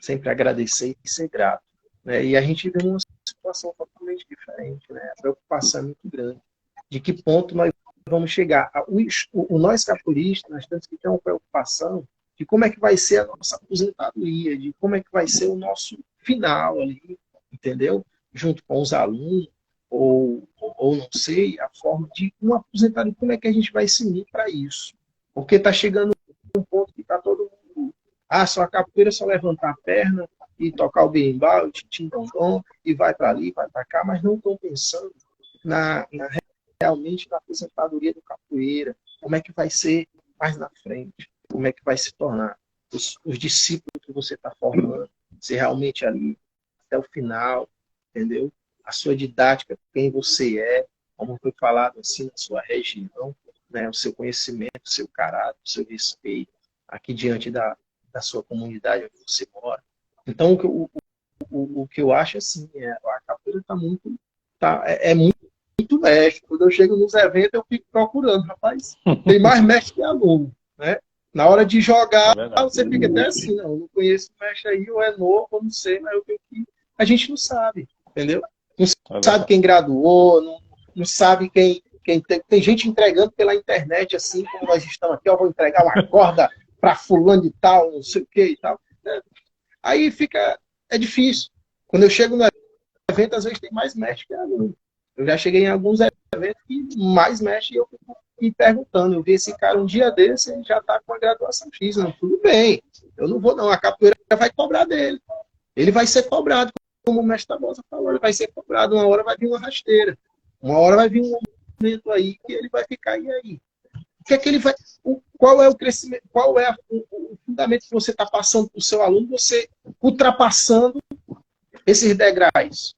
Sempre agradecer e ser grato, né? E a gente vê uma situação totalmente diferente, né? A preocupação é muito grande. De que ponto nós vamos chegar? Nós capoeiristas, nós temos que ter uma preocupação de como é que vai ser a nossa aposentadoria, de como é que vai ser o nosso final ali, entendeu? Junto com os alunos, ou não sei, a forma de uma aposentadoria, como é que a gente vai se unir para isso? Porque está chegando um ponto que está todo mundo, só a capoeira, só levantar a perna e tocar o berimbau, o tim-tim-dom-dom, e vai para ali, vai para cá, mas não estão pensando realmente na aposentadoria do capoeira, como é que vai ser mais na frente, como é que vai se tornar os discípulos que você está formando, se realmente ali até o final, entendeu? A sua didática, quem você é, como foi falado assim na sua região, né? O seu conhecimento, o seu caráter, o seu respeito, aqui diante da sua comunidade onde você mora. Então, o que eu acho assim, a capoeira está muito, muito mestre. Quando eu chego nos eventos, eu fico procurando, rapaz, tem mais mestre que aluno, né? Na hora de jogar, você fica até assim, não conheço o mestre aí, ou é novo, ou não sei, mas eu tenho que... A gente não sabe, entendeu? Não sabe quem graduou, não sabe quem tem gente entregando pela internet, assim, como nós estamos aqui, vou entregar uma corda para fulano de tal, não sei o que e tal. Aí é difícil. Quando eu chego no evento, às vezes tem mais mestre que aluno. Eu já cheguei em alguns eventos que mais mestre, e eu fico me perguntando, eu vi esse cara um dia desse, ele já está com a graduação X, não, tudo bem, eu não vou não, a capoeira vai cobrar dele. Ele vai ser cobrado, como o mestre Tabosa falou, ele vai ser cobrado, uma hora vai vir uma rasteira, uma hora vai vir um momento aí que ele vai ficar, e aí? O que é que ele vai... Qual é o crescimento, qual é o fundamento que você está passando para o seu aluno, você ultrapassando esses degraus?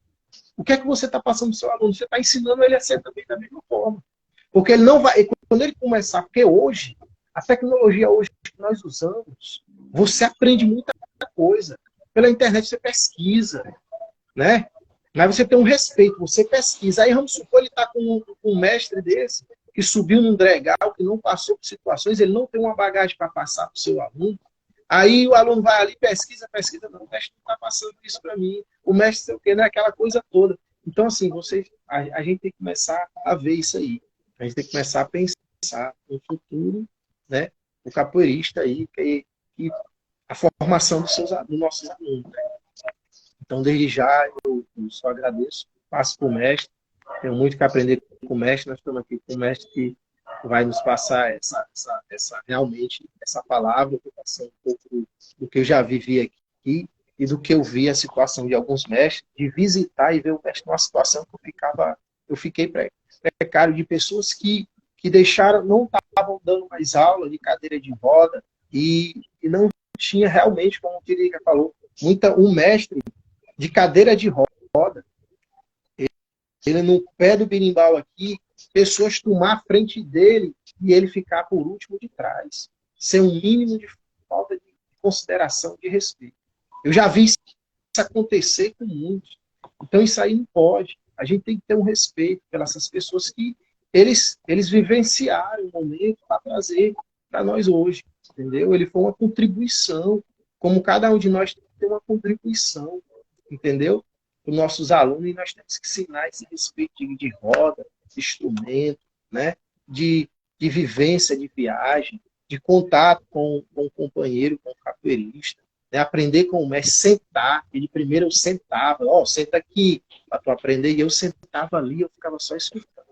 O que é que você está passando para o seu aluno? Você está ensinando ele a ser também da mesma forma. Porque ele não vai... Quando ele começar... Porque hoje, a tecnologia hoje que nós usamos, você aprende muita coisa. Pela internet você pesquisa, né? Mas você tem um respeito, você pesquisa. Aí vamos supor, ele está com um mestre desse, que subiu num dregal, que não passou por situações, ele não tem uma bagagem para passar para o seu aluno. Aí o aluno vai ali, pesquisa, não, o mestre não está passando isso para mim, o mestre sei o quê, né? Aquela coisa toda. Então, assim, a gente tem que começar a ver isso aí. A gente tem que começar a pensar no futuro, né? O capoeirista aí, que a formação dos nossos alunos. Né? Então, desde já, eu só agradeço, passo para o mestre, tenho muito que aprender com o mestre, nós estamos aqui com o mestre que vai nos passar realmente essa palavra, que passar um pouco do que eu já vivi aqui e do que eu vi a situação de alguns mestres, de visitar e ver o mestre numa situação que eu fiquei precário, de pessoas que deixaram, não estavam dando mais aula de cadeira de roda e não tinha realmente, como o Tirica falou, um mestre de cadeira de roda, ele no pé do berimbau aqui, pessoas tomar a frente dele e ele ficar por último de trás. Ser um mínimo de falta de consideração, de respeito. Eu já vi isso acontecer com muitos. Então isso aí não pode. A gente tem que ter um respeito pelas pessoas que eles vivenciaram o momento para trazer para nós hoje. Entendeu? Ele foi uma contribuição, como cada um de nós tem uma contribuição, entendeu? Para os nossos alunos, e nós temos que ensinar esse respeito de roda, de instrumento, né? de vivência, de viagem, de contato com o companheiro, com o capoeirista, né? Aprender com o mestre, sentar. Ele primeiro eu sentava, senta aqui, para tu aprender, e eu sentava ali, eu ficava só escutando.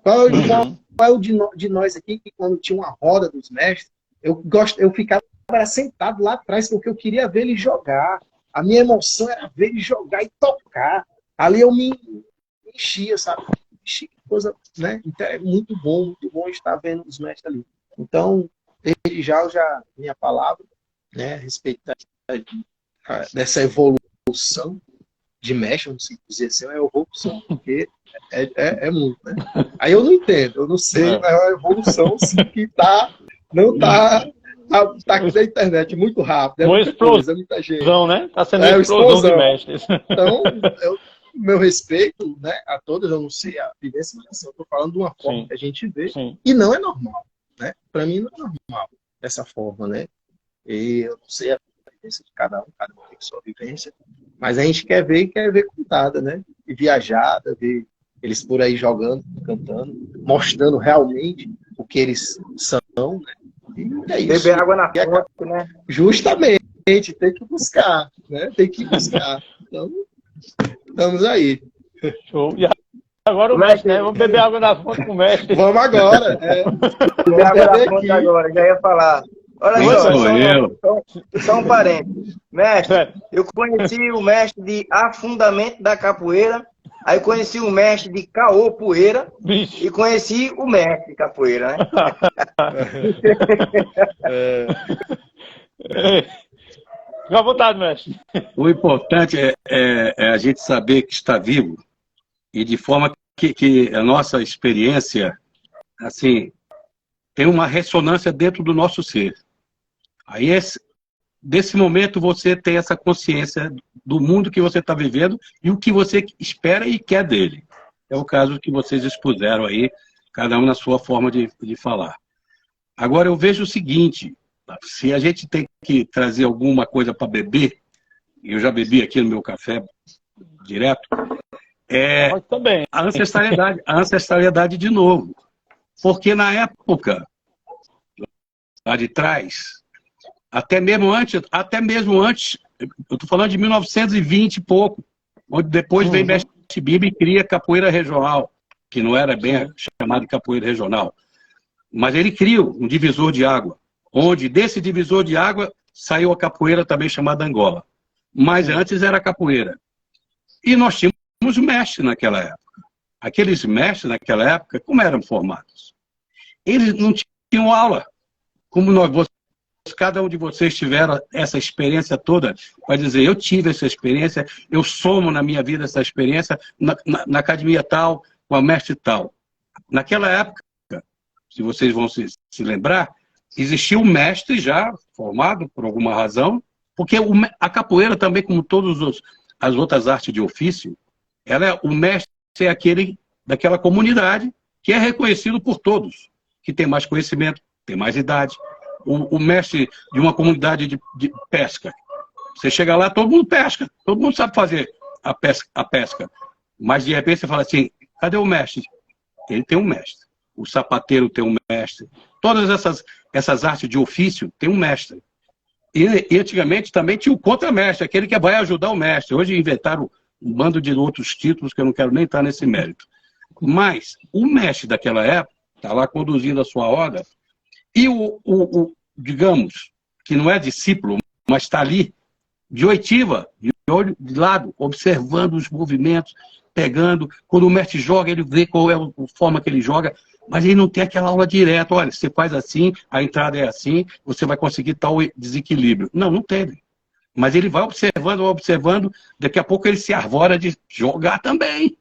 Qual é o de nós aqui, que quando tinha uma roda dos mestres, eu ficava sentado lá atrás, porque eu queria ver ele jogar. A minha emoção era ver ele jogar e tocar. Ali eu me enchia, sabe? Que coisa, né? Então é muito bom estar vendo os mestres ali. Então, desde já, minha palavra, né, a respeito dessa evolução de mestre, não sei dizer assim, é evolução, porque é muito, né? Aí eu não entendo, eu não sei, mas é uma evolução sim, que não está aqui na internet muito rápido. Uma explosão, muita gente. Né? Está sendo uma explosão de mestres. Então, meu respeito, né, a todos, eu não sei a vivência, mas assim, eu estou falando de uma forma que a gente vê, e não é normal. Né? Para mim não é normal dessa forma. Né? E eu não sei a vivência de cada um tem sua vivência, Mas a gente quer ver contada, né? E viajada, ver eles por aí jogando, cantando, mostrando realmente o que eles são, né? E é isso. Beber água na fonte, né? Justamente, tem que buscar, né? Tem que buscar. Então, estamos aí. Show. E agora o mestre, né? Vamos beber água na fonte com o mestre. Vamos agora. Beber água na fonte agora, já ia falar. Olha só um parênteses. Mestre, eu conheci o mestre de afundamento da capoeira, aí conheci o mestre de caô poeira e conheci o mestre de capoeira, né? Fica à vontade, mestre. O importante é a gente saber que está vivo e de forma que a nossa experiência, assim, tem uma ressonância dentro do nosso ser. Aí, desse momento, você tem essa consciência do mundo que você está vivendo e o que você espera e quer dele. É o caso que vocês expuseram aí, cada um na sua forma de falar. Agora, eu vejo o seguinte, se a gente tem que trazer alguma coisa para beber, eu já bebi aqui no meu café direto, a ancestralidade de novo. Porque na época lá de trás, até mesmo antes, eu estou falando de 1920 e pouco, onde depois vem Mestre Bibi e cria capoeira regional, que não era bem chamado de capoeira regional. Mas ele cria um divisor de água, onde desse divisor de água saiu a capoeira também chamada Angola. Mas antes era capoeira. E nós tínhamos mestres naquela época. Aqueles mestres naquela época, como eram formados? Eles não tinham aula, como cada um de vocês tiveram essa experiência toda, para dizer, eu tive essa experiência, eu somo na minha vida essa experiência, na academia tal, com a mestre tal. Naquela época, se vocês vão se lembrar, existia um mestre já formado, por alguma razão, porque a capoeira também, como todas as outras artes de ofício, o mestre é aquele daquela comunidade que é reconhecido por todos, que tem mais conhecimento, tem mais idade. O mestre de uma comunidade de pesca. Você chega lá, todo mundo pesca, todo mundo sabe fazer a pesca. Mas de repente você fala assim, cadê o mestre? Ele tem um mestre. O sapateiro tem um mestre. Todas essas artes de ofício tem um mestre. E antigamente também tinha o contramestre, aquele que vai ajudar o mestre. Hoje inventaram um bando de outros títulos que eu não quero nem entrar nesse mérito. Mas o mestre daquela época está lá conduzindo a sua roda. E digamos, que não é discípulo, mas está ali, de oitiva, de olho de lado, observando os movimentos, pegando. Quando o mestre joga, ele vê qual é a forma que ele joga, mas ele não tem aquela aula direta. Olha, você faz assim, a entrada é assim, você vai conseguir tal desequilíbrio. Não teve. Mas ele vai observando, daqui a pouco ele se arvora de jogar também.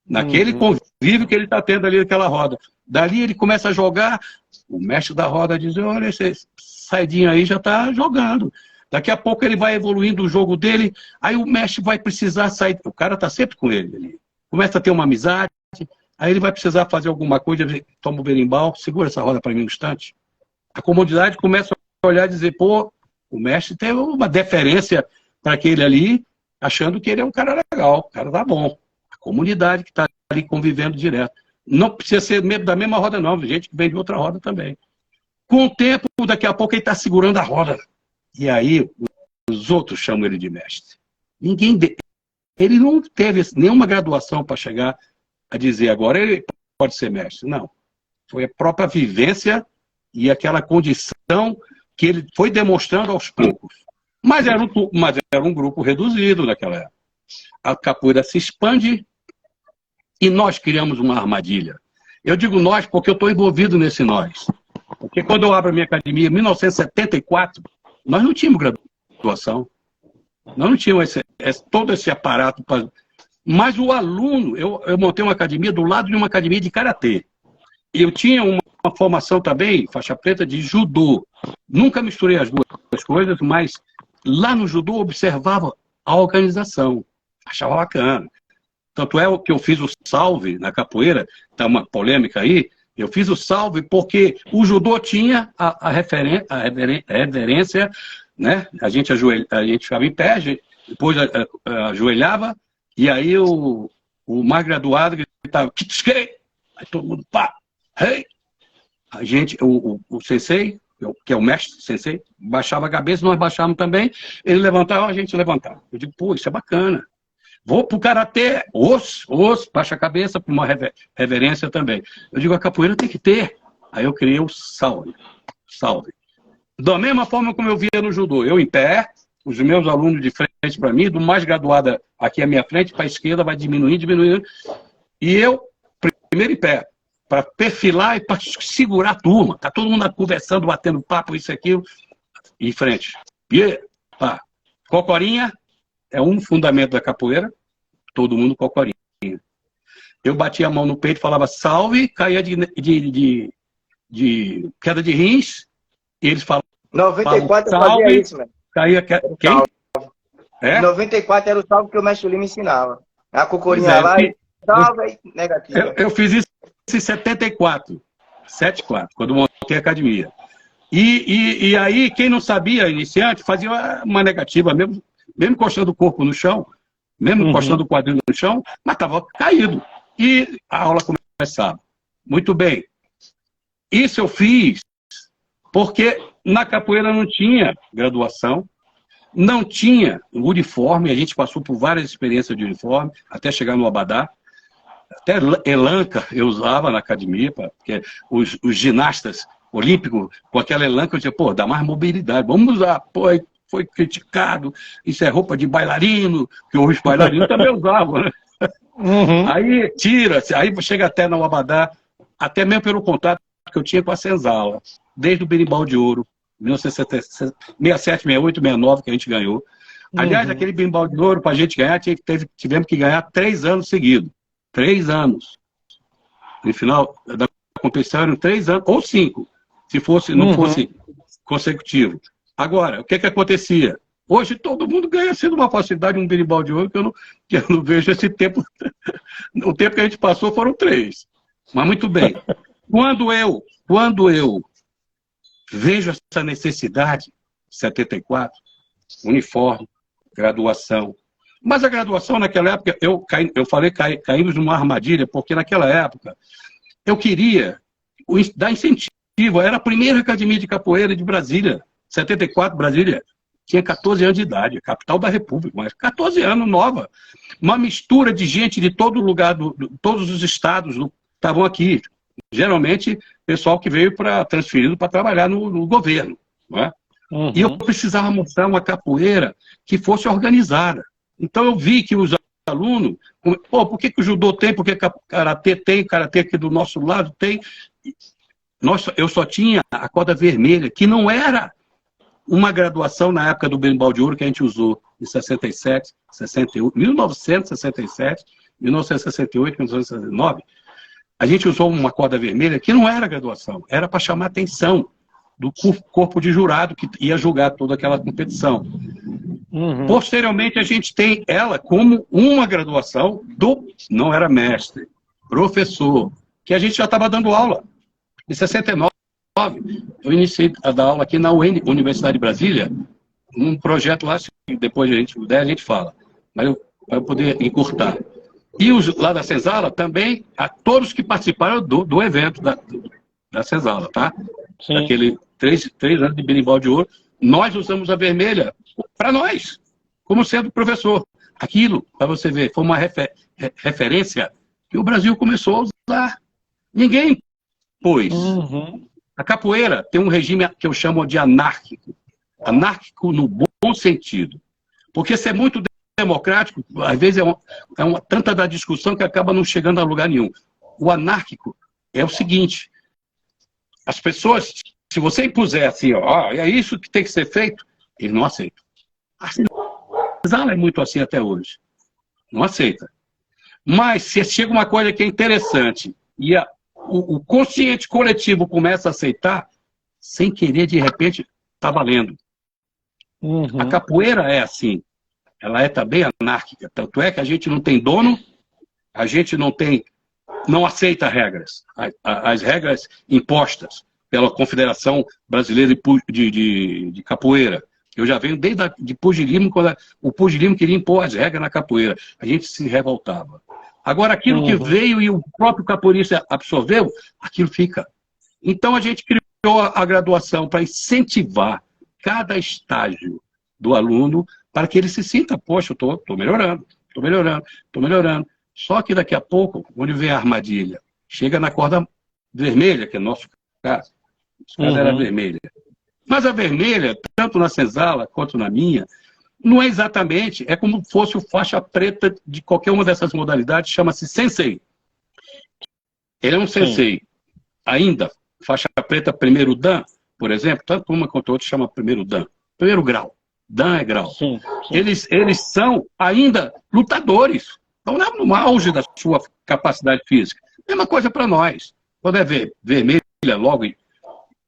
Naquele convívio que ele está tendo ali naquela roda. Dali ele começa a jogar, o mestre da roda diz, olha, esse saidinho aí já está jogando. Daqui a pouco ele vai evoluindo o jogo dele, aí o mestre vai precisar sair, o cara está sempre com ele ali. Começa a ter uma amizade, aí ele vai precisar fazer alguma coisa, toma o berimbau, segura essa roda para mim um instante. A comunidade começa a olhar e dizer, pô, o mestre tem uma deferência para aquele ali, achando que ele é um cara legal, o cara tá bom. A comunidade que está ali convivendo direto. Não precisa ser da mesma roda, não. Gente que vem de outra roda também. Com o tempo, daqui a pouco ele está segurando a roda. E aí, os outros chamam ele de mestre. Ele não teve nenhuma graduação para chegar a dizer agora ele pode ser mestre. Não. Foi a própria vivência e aquela condição que ele foi demonstrando aos poucos. Mas era um grupo reduzido naquela época. A capoeira se expande e nós criamos uma armadilha. Eu digo nós porque eu estou envolvido nesse nós. Porque quando eu abro a minha academia, em 1974, nós não tínhamos graduação. Nós não tínhamos todo esse aparato. Mas o aluno, eu montei uma academia do lado de uma academia de karatê. E eu tinha uma formação também, faixa preta, de judô. Nunca misturei as duas coisas, mas lá no judô eu observava a organização. Achava bacana. Tanto é que eu fiz o salve na capoeira, está uma polêmica aí, eu fiz o salve porque o judô tinha a reverência, né? A gente ficava em pé, depois ajoelhava, e aí o mais graduado gritava, Kitsuke! Aí todo mundo, pá, hey! A gente, o sensei, que é o mestre sensei, baixava a cabeça, nós baixávamos também, ele levantava, a gente levantava. Eu digo, pô, isso é bacana. Vou pro karatê, baixa a cabeça, para uma reverência também. Eu digo, a capoeira tem que ter. Aí eu criei o salve. Da mesma forma como eu via no judô, eu em pé, os meus alunos de frente para mim, do mais graduado aqui à minha frente, para a esquerda, vai diminuindo, e eu, primeiro em pé, para perfilar e para segurar a turma. Tá todo mundo conversando, batendo papo, isso e aquilo, em frente. E, pá, cocorinha é um fundamento da capoeira, todo mundo cocorinha. Eu batia a mão no peito, falava salve, caía de queda de rins, e eles falavam 94 salve, eu fazia isso, mano. Caía quem? É? 94 era o salve que o mestre Lima ensinava. A cocorinha lá, salve, negativo. Eu fiz isso em 74, 74, quando montei a academia. E aí, quem não sabia, iniciante, fazia uma negativa, mesmo encostando o corpo no chão, mesmo encostando o quadril no chão, mas estava caído. E a aula começava. Muito bem. Isso eu fiz porque na capoeira não tinha graduação, não tinha uniforme, a gente passou por várias experiências de uniforme, até chegar no Abadá. Até elanca eu usava na academia, porque os ginastas olímpicos, com aquela elanca, eu dizia, pô, dá mais mobilidade, vamos usar. Pô, aí foi criticado, isso é roupa de bailarino, que hoje os bailarinos também usavam, né? Aí tira, aí chega até no Abadá, até mesmo pelo contato que eu tinha com a Senzala, desde o Berimbau de Ouro, 1967, 68, 69, que a gente ganhou. Aliás, aquele Berimbau de Ouro, para a gente ganhar, tivemos que ganhar 3 anos seguidos. 3 anos. No final da competição eram 3 anos, ou 5, se não fosse consecutivo. Agora, o que acontecia? Hoje todo mundo ganha sendo uma facilidade, um berimbau de ouro, que eu não vejo esse tempo. O tempo que a gente passou foram 3. Mas muito bem. Quando eu vejo essa necessidade, 74, uniforme, graduação. Mas a graduação naquela época, eu falei, caímos numa armadilha, porque naquela época eu queria dar incentivo. Era a primeira academia de capoeira de Brasília, 74, Brasília. Tinha 14 anos de idade, capital da República, mas 14 anos, nova. Uma mistura de gente de todo lugar, todos os estados estavam aqui. Geralmente, pessoal que veio transferido para trabalhar no governo. Não é? E eu precisava mostrar uma capoeira que fosse organizada. Então eu vi que os alunos, pô, por que o judô tem, por que o karatê tem, karatê aqui do nosso lado tem. Eu só tinha a corda vermelha, que não era uma graduação na época do berimbau de ouro que a gente usou em 67, 68, 1967, 1968, 1969. A gente usou uma corda vermelha que não era graduação, era para chamar a atenção do corpo de jurado que ia julgar toda aquela competição. Posteriormente, a gente tem ela como uma graduação não era mestre, professor, que a gente já estava dando aula. Em 69, eu iniciei a dar aula aqui na Universidade de Brasília, um projeto lá, depois a gente fala, mas para eu poder encurtar. E os lá da Senzala também, a todos que participaram do evento da Senzala, tá? Sim. Aquele 3 anos de berimbau de ouro, nós usamos a vermelha para nós, como sendo professor. Aquilo, para você ver, foi uma referência que o Brasil começou a usar. Ninguém pôs. A capoeira tem um regime que eu chamo de anárquico. Anárquico no bom sentido. Porque se é muito democrático, às vezes é uma tanta da discussão que acaba não chegando a lugar nenhum. O anárquico é o seguinte, as pessoas, se você impuser assim, ó, é isso que tem que ser feito, eles não aceitam. A Senzala é muito assim até hoje. Não aceita. Mas se chega uma coisa que é interessante e o consciente coletivo começa a aceitar, sem querer, de repente, está valendo. A capoeira é assim. Ela é também anárquica. Tanto é que a gente não tem dono, a gente não aceita regras. As regras impostas pela Confederação Brasileira de Capoeira Eu já venho de pugilismo, quando o pugilismo queria impor as regras na capoeira. A gente se revoltava. Agora, aquilo que veio e o próprio capoeirista absorveu, aquilo fica. Então, a gente criou a graduação para incentivar cada estágio do aluno para que ele se sinta, poxa, eu estou melhorando, estou melhorando, estou melhorando. Só que daqui a pouco, onde vem a armadilha, chega na corda vermelha, que é o nosso caso. O caso era vermelha. Mas a vermelha, tanto na senzala quanto na minha, não é exatamente, é como fosse o faixa preta de qualquer uma dessas modalidades, chama-se sensei. Ele é um sensei. Ainda, faixa preta primeiro dan, por exemplo, tanto uma quanto a outra chama primeiro dan. Primeiro grau. Dan é grau. Eles são ainda lutadores. Estão no auge da sua capacidade física. Mesma coisa para nós. Quando é vermelha logo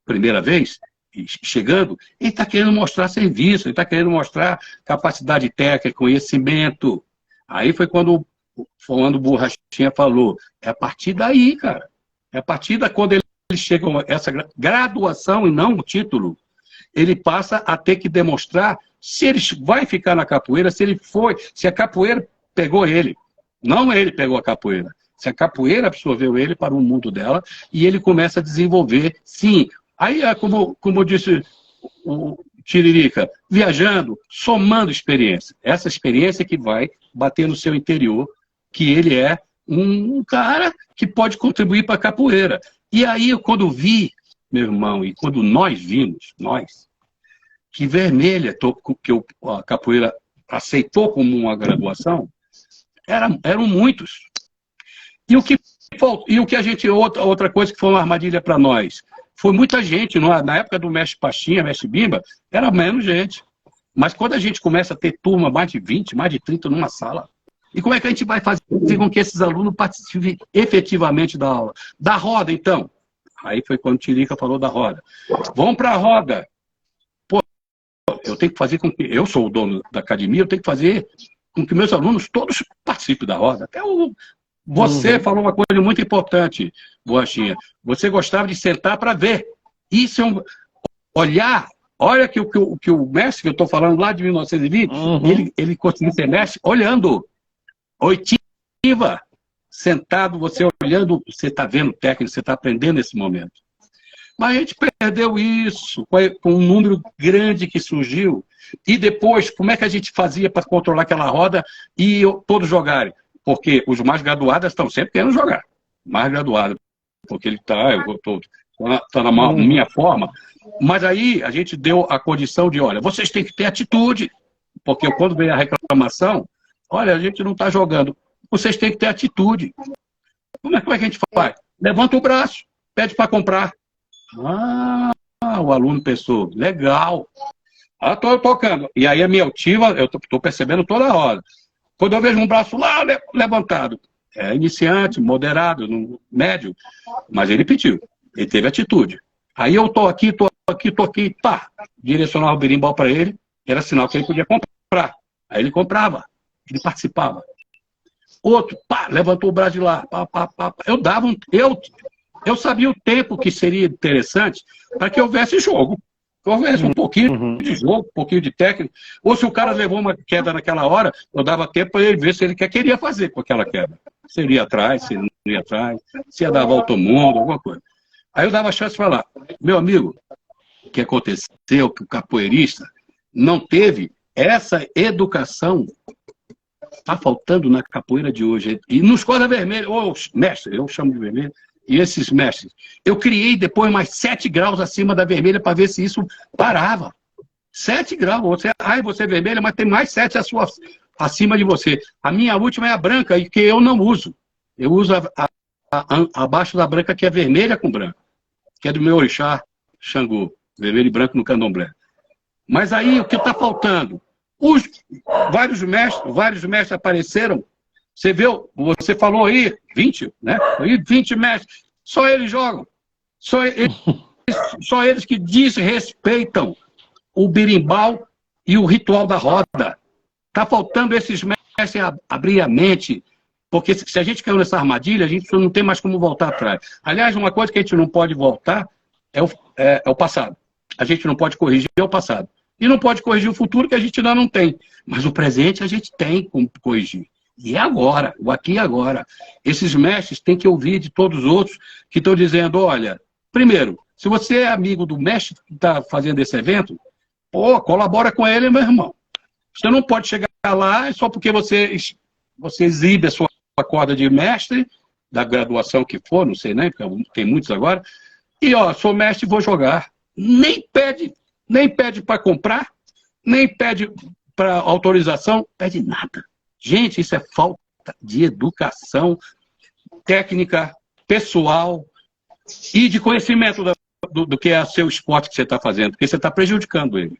primeira vez, chegando, ele está querendo mostrar serviço, ele está querendo mostrar capacidade técnica, conhecimento. Aí foi quando o Borrachinha falou, é a partir daí, cara. É a partir da quando ele chega a essa graduação e não o título, ele passa a ter que demonstrar se ele vai ficar na capoeira, se a capoeira pegou ele. Não ele pegou a capoeira. Se a capoeira absorveu ele para o mundo dela e ele começa a desenvolver, sim. Aí, como disse o Tiririca, viajando, somando experiência. Essa experiência que vai bater no seu interior, que ele é um cara que pode contribuir para a capoeira. E aí, quando vi, meu irmão, e quando nós vimos, que vermelha, que a capoeira aceitou como uma graduação, eram muitos. E o que a gente, outra coisa que foi uma armadilha para nós, foi muita gente, na época do mestre Pastinha, mestre Bimba, era menos gente. Mas quando a gente começa a ter turma, mais de 20, mais de 30 numa sala, e como é que a gente vai fazer com que esses alunos participem efetivamente da aula? Da roda, então. Aí foi quando o Tirica falou da roda. Vamos para a roda. Pô, eu tenho que fazer com que... Eu sou o dono da academia, eu tenho que fazer com que meus alunos todos participem da roda. Até você falou uma coisa muito importante, Borrachinha. Você gostava de sentar para ver. Isso é olhar. Olha que o mestre, que eu estou falando lá de 1920, ele conseguiu ser mestre olhando. Oitiva. Sentado, você olhando, você está vendo técnico, você está aprendendo nesse momento. Mas a gente perdeu isso com um número grande que surgiu. E depois, como é que a gente fazia para controlar aquela roda e todos jogarem? Porque os mais graduados estão sempre querendo jogar. Mais graduado. Porque ele está, eu estou na minha forma. Mas aí a gente deu a condição de, olha, vocês têm que ter atitude. Porque quando vem a reclamação, olha, a gente não está jogando. Vocês têm que ter atitude. Como é que a gente faz? Levanta o braço, pede para comprar. O aluno pensou, legal. Estou tocando. E aí a minha altiva, eu estou percebendo toda a roda. Quando eu vejo um braço lá levantado, é iniciante, moderado, médio, mas ele pediu, ele teve atitude. Aí eu estou aqui, pá, direcionava o berimbau para ele, era sinal que ele podia comprar. Aí ele comprava, ele participava. Outro, pá, levantou o braço de lá, pá. Eu sabia o tempo que seria interessante para que houvesse jogo. Que houvesse um pouquinho de jogo, um pouquinho de técnica. Ou se o cara levou uma queda naquela hora, eu dava tempo para ele ver se ele queria fazer com aquela queda. Se ele ia atrás, se ele não ia atrás, se ia dar a volta ao mundo, alguma coisa. Aí eu dava a chance de falar, meu amigo, o que aconteceu, que o capoeirista não teve essa educação. Está faltando na capoeira de hoje. E nos cordas vermelhas, mestre, eu chamo de vermelho, e esses mestres, eu criei depois mais 7 graus acima da vermelha para ver se isso parava. 7 graus. Você é vermelha, mas tem mais 7 acima de você. A minha última é a branca, e que eu não uso. Eu uso abaixo da branca, que é vermelha com branco. Que é do meu orixá, Xangô. Vermelho e branco no candomblé. Mas aí, o que está faltando? Vários mestres apareceram. Você falou aí, 20, né? Aí 20 mestres. Só eles jogam. Só eles que desrespeitam o berimbau e o ritual da roda. Está faltando esses mestres abrir a mente. Porque se a gente caiu nessa armadilha, a gente não tem mais como voltar atrás. Aliás, uma coisa que a gente não pode voltar é o passado. A gente não pode corrigir o passado. E não pode corrigir o futuro que a gente ainda não tem. Mas o presente a gente tem como corrigir. E é agora, o aqui e agora. Esses mestres têm que ouvir de todos os outros que estão dizendo, olha, primeiro, se você é amigo do mestre que está fazendo esse evento, pô, colabora com ele, meu irmão. Você não pode chegar lá só porque você exibe a sua corda de mestre, da graduação que for, não sei, né? Porque tem muitos agora. E, ó, sou mestre e vou jogar. Nem pede para comprar, nem pede para autorização, pede nada. Gente, isso é falta de educação técnica, pessoal e de conhecimento do que é seu esporte que você está fazendo, porque você está prejudicando ele.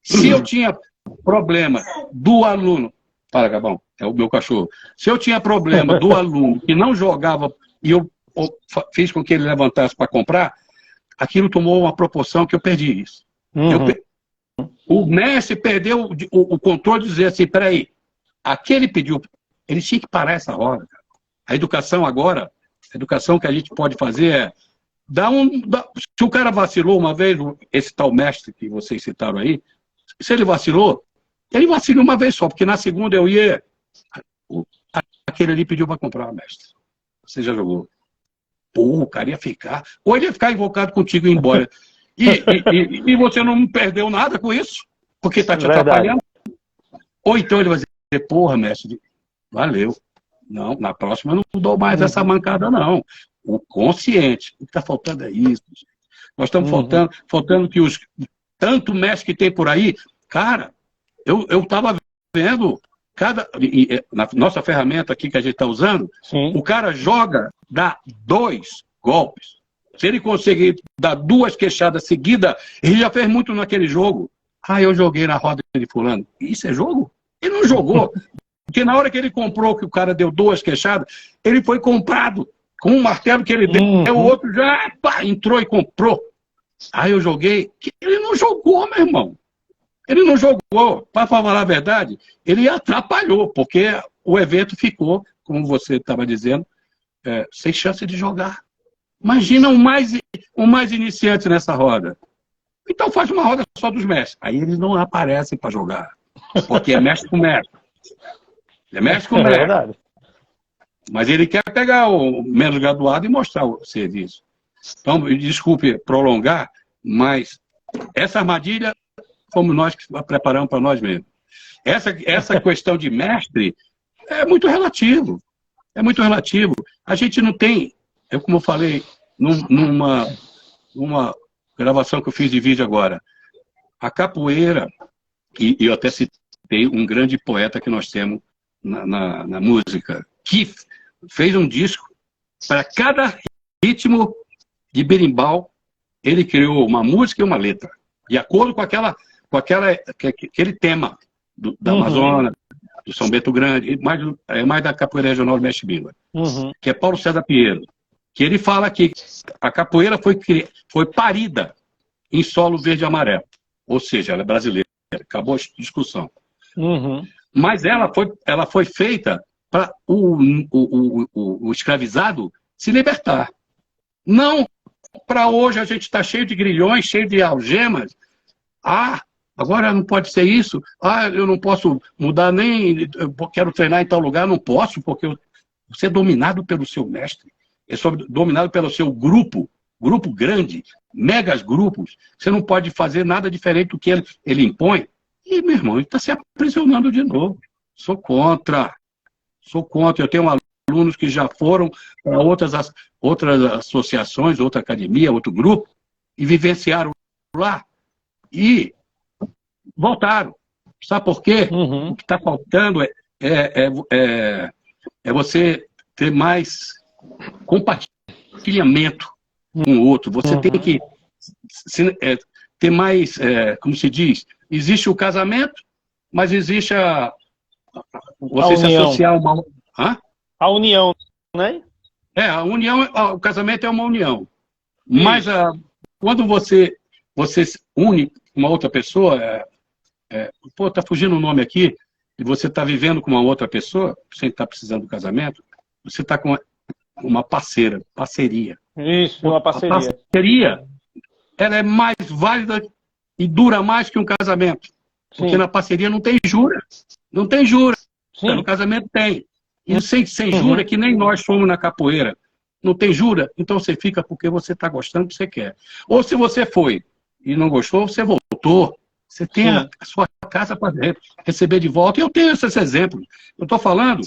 Se eu tinha problema do aluno, para, Gabão, é o meu cachorro. Se eu tinha problema do aluno que não jogava e eu fiz com que ele levantasse para comprar, aquilo tomou uma proporção que eu perdi isso. O mestre perdeu o controle de dizer assim, peraí, aquele pediu, ele tinha que parar essa roda. A educação agora, a educação que a gente pode fazer é, se o cara vacilou uma vez, esse tal mestre que vocês citaram aí, se ele vacilou uma vez só, porque na segunda eu ia, aquele ali pediu para comprar, mestre. Você já jogou? Pô, o cara ia ficar, ou ele ia ficar invocado contigo e ir embora. E você não perdeu nada com isso, porque está te atrapalhando. Ou então ele vai dizer, porra, mestre, valeu. Não, na próxima eu não dou mais essa mancada, não. O consciente. O que está faltando é isso, gente. Nós estamos faltando que tanto mestre que tem por aí, cara, eu estava vendo, na nossa ferramenta aqui que a gente está usando, o cara dá 2 golpes. Se ele conseguir dar 2 queixadas seguidas, ele já fez muito naquele jogo. Ah, eu joguei na roda de fulano. Isso é jogo? Ele não jogou. Porque na hora que ele comprou, que o cara deu 2 queixadas, ele foi comprado. Com um martelo que ele deu, o outro já entrou e comprou. Aí eu joguei. Ele não jogou, meu irmão. Ele não jogou. Para falar a verdade, ele atrapalhou, porque o evento ficou, como você estava dizendo, sem chance de jogar. Imagina um mais iniciante nessa roda. Então faz uma roda só dos mestres. Aí eles não aparecem para jogar. Porque é mestre com mestre. É mestre com mestre. É verdade. Mas ele quer pegar o menos graduado e mostrar o serviço. Então, desculpe prolongar, mas essa armadilha fomos nós que preparamos para nós mesmos. Essa questão de mestre é muito relativo. É muito relativo. A gente não tem, como eu falei, numa gravação que eu fiz de vídeo agora, a capoeira, e eu até citei um grande poeta que nós temos na música, que fez um disco para cada ritmo de berimbau, ele criou uma música e uma letra, de acordo com aquele tema da Amazônia, do São Bento Grande, mais da capoeira regional do Mestre Bimba, que é Paulo César Pinheiro, que ele fala que a capoeira foi parida em solo verde e amarelo, ou seja, ela é brasileira, acabou a discussão. Mas ela foi feita para o escravizado se libertar. Não para hoje a gente está cheio de grilhões, cheio de algemas. Ah, agora não pode ser isso. Ah, eu não posso mudar nem... Eu quero treinar em tal lugar, não posso, porque você é dominado pelo seu mestre. É dominado pelo seu grupo grande, megas grupos. Você não pode fazer nada diferente do que ele impõe. E, meu irmão, ele está se aprisionando de novo. Sou contra. Eu tenho alunos que já foram para outras associações, outra academia, outro grupo, e vivenciaram lá. E voltaram. Sabe por quê? O que está faltando é você ter mais compartilhamento com o outro. Você tem que ter mais, como se diz, existe o casamento, mas existe você se associar a uma... Hã? A união, né? A união, o casamento é uma união. Mas quando você se une com uma outra pessoa, tá fugindo o nome aqui, e você está vivendo com uma outra pessoa, sem estar precisando do casamento, você está com uma parceria. Isso, uma parceria. A parceria, ela é mais válida e dura mais que um casamento. Porque Sim. na parceria não tem jura. Não tem jura. Sim. No casamento tem. E sem jura, que nem nós somos na capoeira. Não tem jura, então você fica porque você está gostando, que você quer. Ou se você foi e não gostou, você voltou. Você tem a sua casa para receber de volta. E eu tenho esses exemplos. Eu estou falando,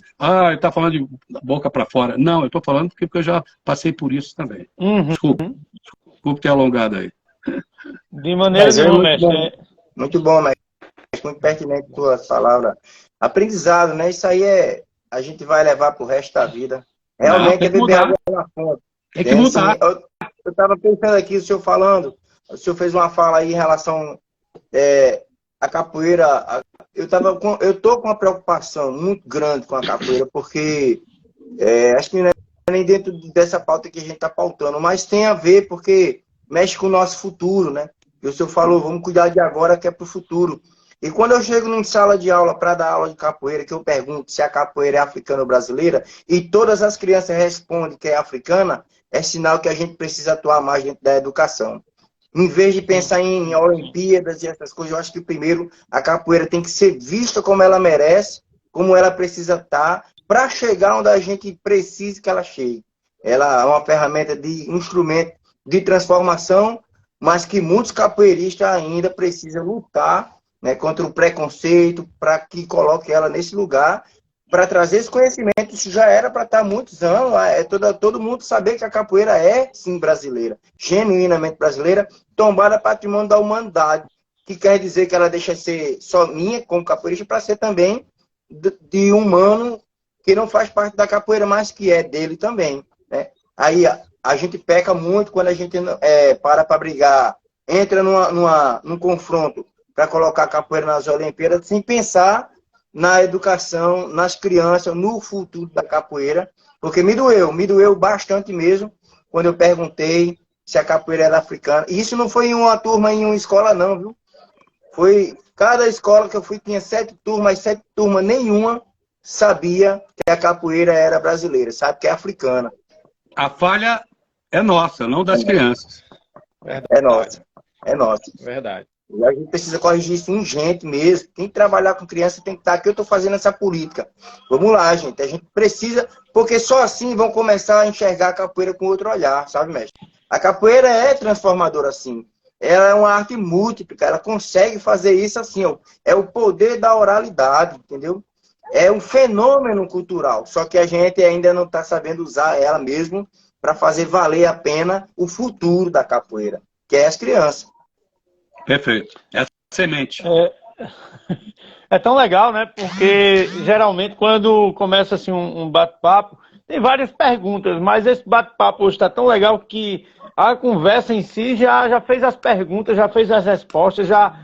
ele está falando de boca para fora. Não, eu estou falando porque eu já passei por isso também. Desculpe ter alongado aí. De maneira nenhuma, mestre. Muito bom, mestre. Muito pertinente a tua palavra. Aprendizado, né? Isso aí a gente vai levar para o resto da vida. Realmente é beber água na fonte. Tem que mudar. Assim, eu estava pensando aqui, o senhor falando, o senhor fez uma fala aí em relação à capoeira. Eu tô com uma preocupação muito grande com a capoeira, porque acho que não é nem dentro dessa pauta que a gente está pautando, mas tem a ver porque mexe com o nosso futuro, né? E o senhor falou, vamos cuidar de agora que é para o futuro. E quando eu chego numa sala de aula para dar aula de capoeira, que eu pergunto se a capoeira é africana ou brasileira, e todas as crianças respondem que é africana, é sinal que a gente precisa atuar mais dentro da educação. Em vez de pensar em Olimpíadas e essas coisas, eu acho que primeiro a capoeira tem que ser vista como ela merece, como ela precisa estar, para chegar onde a gente precisa que ela chegue. Ela é uma ferramenta de instrumento de transformação, mas que muitos capoeiristas ainda precisam lutar, né, contra o preconceito, para que coloque ela nesse lugar, para trazer esse conhecimento. Isso já era para estar há muitos anos, todo mundo saber que a capoeira é, sim, brasileira, genuinamente brasileira, tombada patrimônio da humanidade, que quer dizer que ela deixa de ser só minha, como capoeirista, para ser também de humano que não faz parte da capoeira, mas que é dele também, né? Aí a gente peca muito quando a gente para brigar, entra num confronto para colocar a capoeira nas Olimpíadas, sem pensar na educação, nas crianças, no futuro da capoeira, porque me doeu bastante mesmo, quando eu perguntei se a capoeira era africana. E isso não foi em uma turma, em uma escola não, viu? Foi, cada escola que eu fui tinha 7 turmas, nenhuma sabia que a capoeira era brasileira, sabe que é africana. A falha é nossa, não das crianças. Verdade. É nossa, é nossa. Verdade. E a gente precisa corrigir isso urgente mesmo. Quem trabalhar com criança tem que estar aqui. Eu estou fazendo essa política. Vamos lá, gente. A gente precisa, porque só assim vão começar a enxergar a capoeira com outro olhar, sabe, mestre? A capoeira é transformadora, assim. Ela é uma arte múltipla. Ela consegue fazer isso assim, ó. É o poder da oralidade, entendeu? É um fenômeno cultural. Só que a gente ainda não está sabendo usar ela mesmo para fazer valer a pena o futuro da capoeira, que é as crianças. Perfeito. É a semente. É tão legal, né? Porque geralmente quando começa assim um bate-papo, tem várias perguntas, mas esse bate-papo hoje está tão legal que a conversa em si já fez as perguntas, já fez as respostas, já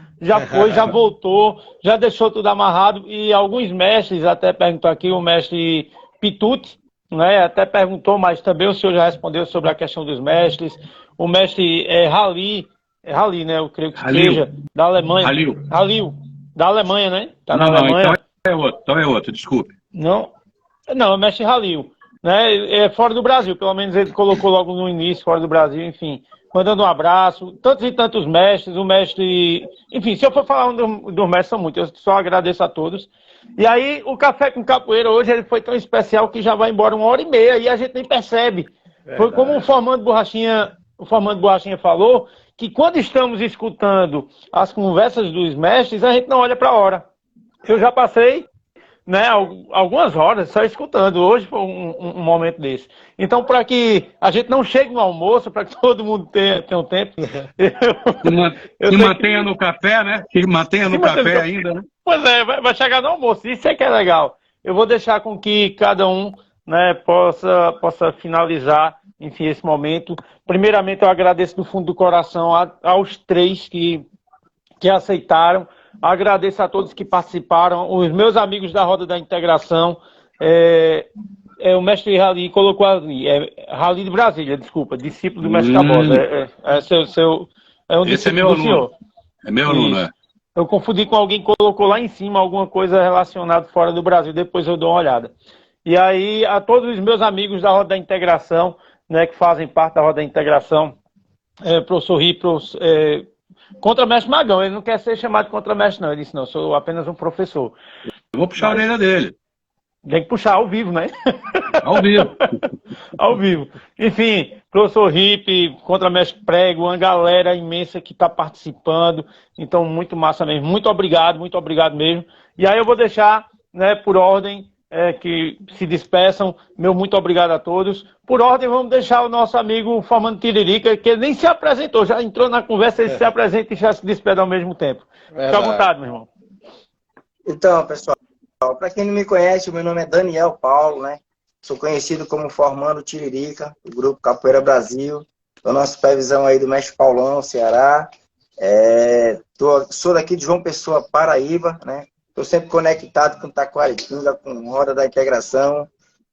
foi, já voltou, já deixou tudo amarrado. E alguns mestres até perguntou aqui, o mestre Pituti, né? Até perguntou, mas também o senhor já respondeu sobre a questão dos mestres. O mestre Rali, né? Eu creio que seja, da Alemanha. Halil, da Alemanha, né? Tá na Alemanha. Então é outro, desculpe. Não, é o mestre Halil, né? É fora do Brasil, pelo menos ele colocou logo no início, fora do Brasil, enfim. Mandando um abraço, tantos e tantos mestres, o mestre... Enfim, se eu for falar dos mestres, são muitos, eu só agradeço a todos. E aí, o Café com Capoeira hoje ele foi tão especial que já vai embora 1h30 e a gente nem percebe. Verdade. Foi como o Formando Borrachinha falou, que quando estamos escutando as conversas dos mestres, a gente não olha para a hora. Eu já passei, né, algumas horas só escutando. Hoje foi um momento desse. Então, para que a gente não chegue no almoço, para que todo mundo tenha um tempo... Que mantenha no café, né? Que mantenha no café ainda, né? Pois é, vai chegar no almoço. Isso é que é legal. Eu vou deixar com que cada um, né, possa finalizar, enfim, esse momento. Primeiramente, eu agradeço do fundo do coração aos 3 que aceitaram. Agradeço a todos que participaram. Os meus amigos da Roda da Integração. O mestre Rali colocou ali. Rali de Brasília, desculpa. Discípulo do mestre Tabosa. Esse é meu aluno. Senhor. É meu aluno, é. Eu confundi com alguém que colocou lá em cima alguma coisa relacionada fora do Brasil. Depois eu dou uma olhada. E aí, a todos os meus amigos da Roda da Integração, né, que fazem parte da Roda da Integração, professor Ripros, Contramestre Magão. Ele não quer ser chamado de contramestre, não. Ele disse, não, eu sou apenas um professor. Eu vou puxar a orelha dele. Tem que puxar ao vivo, né? Ao vivo. Ao vivo. Enfim, professor Ripe, contramestre Prego, uma galera imensa que está participando. Então, muito massa mesmo. Muito obrigado mesmo. E aí eu vou deixar, né, por ordem, que se despeçam. Meu muito obrigado a todos. Por ordem, vamos deixar o nosso amigo Formando Tiririca, que nem se apresentou, já entrou na conversa, ele se apresenta e já se despede ao mesmo tempo. Fica à vontade, meu irmão. Então, pessoal, para quem não me conhece, o meu nome é Daniel Paulo, né? Sou conhecido como Formando Tiririca, do Grupo Capoeira Brasil. Estou na supervisão aí do mestre Paulão, Ceará. Sou daqui de João Pessoa, Paraíba, né? Estou sempre conectado com Taquaritinga, com Roda da Integração,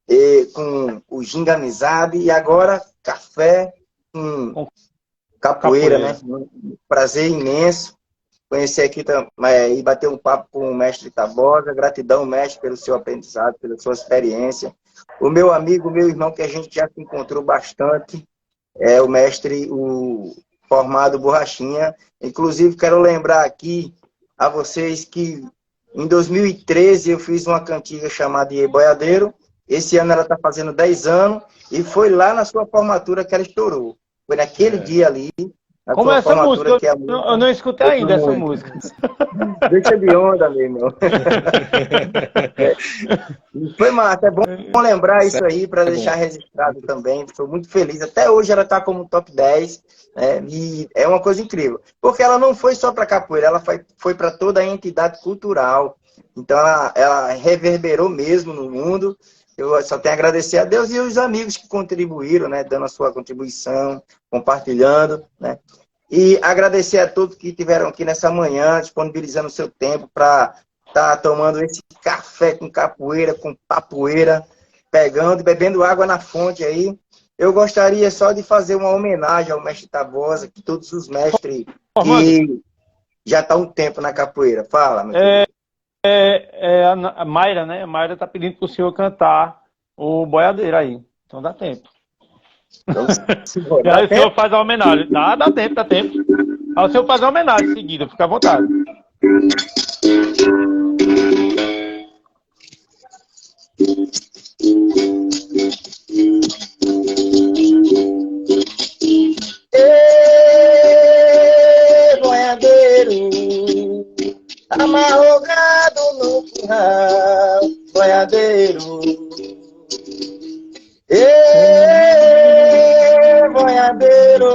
e com o Ginga Amizade, e agora café com capoeira, né? Um prazer imenso conhecer aqui e bater um papo com o mestre Tabosa. Gratidão, mestre, pelo seu aprendizado, pela sua experiência. O meu amigo, meu irmão, que a gente já se encontrou bastante, é o mestre, o formado Borrachinha. Inclusive, quero lembrar aqui a vocês que em 2013 eu fiz uma cantiga chamada de Boiadeiro. Esse ano ela está fazendo 10 anos e foi lá na sua formatura que ela estourou. Foi naquele dia ali. Como é essa música? Eu não escutei ainda essa música. Deixa de onda, meu irmão. Foi massa. É bom lembrar isso aí para deixar registrado também. Estou muito feliz. Até hoje ela está como top 10. E é uma coisa incrível. Porque ela não foi só para capoeira, ela foi para toda a entidade cultural. Então ela reverberou mesmo no mundo. Eu só tenho a agradecer a Deus e os amigos que contribuíram, né, dando a sua contribuição, compartilhando, né? E agradecer a todos que estiveram aqui nessa manhã, disponibilizando o seu tempo para estar tomando esse café com capoeira, com papoeira, pegando e bebendo água na fonte aí. Eu gostaria só de fazer uma homenagem ao mestre Tabosa, que todos os mestres que já estão um tempo na capoeira. Fala, meu querido. A Mayra, né? A Mayra tá pedindo pro senhor cantar o Boiadeiro aí. Então dá tempo. Então, e aí o senhor faz a homenagem. Dá tempo. Aí o senhor faz a homenagem em seguida, fica à vontade. Boiadeiro, amarrogado no curral, boiadeiro. Boiadeiro,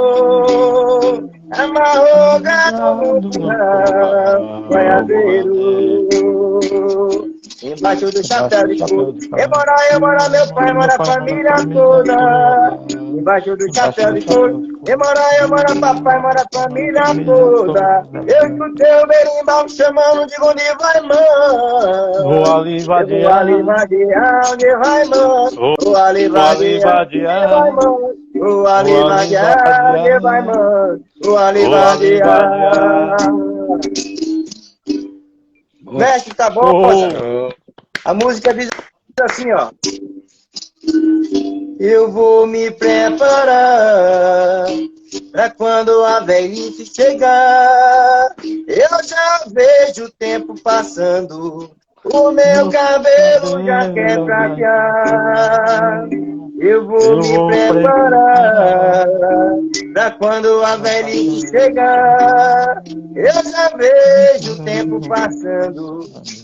amarrogado no curral, boiadeiro. Embaixo do chapéu de couro, eu moro, meu pai, mora a família toda. Embaixo do chapéu de couro, eu moro, papai, mora a família toda. Eu escutei o berimbau chamando de onde vai, mãe. Vou ali vadiar, onde vai, mãe. Vou ali vadiar, onde vai, mãe. Vou ali vadiar, onde vai, mãe. Vou ali vadiar. Mestre, tá bom, a música diz assim, ó. Eu vou me preparar pra quando a velhice chegar. Eu já vejo o tempo passando, o meu cabelo já quer pratear. Eu vou me preparar pra quando a velhice chegar. Eu já vejo o tempo passando,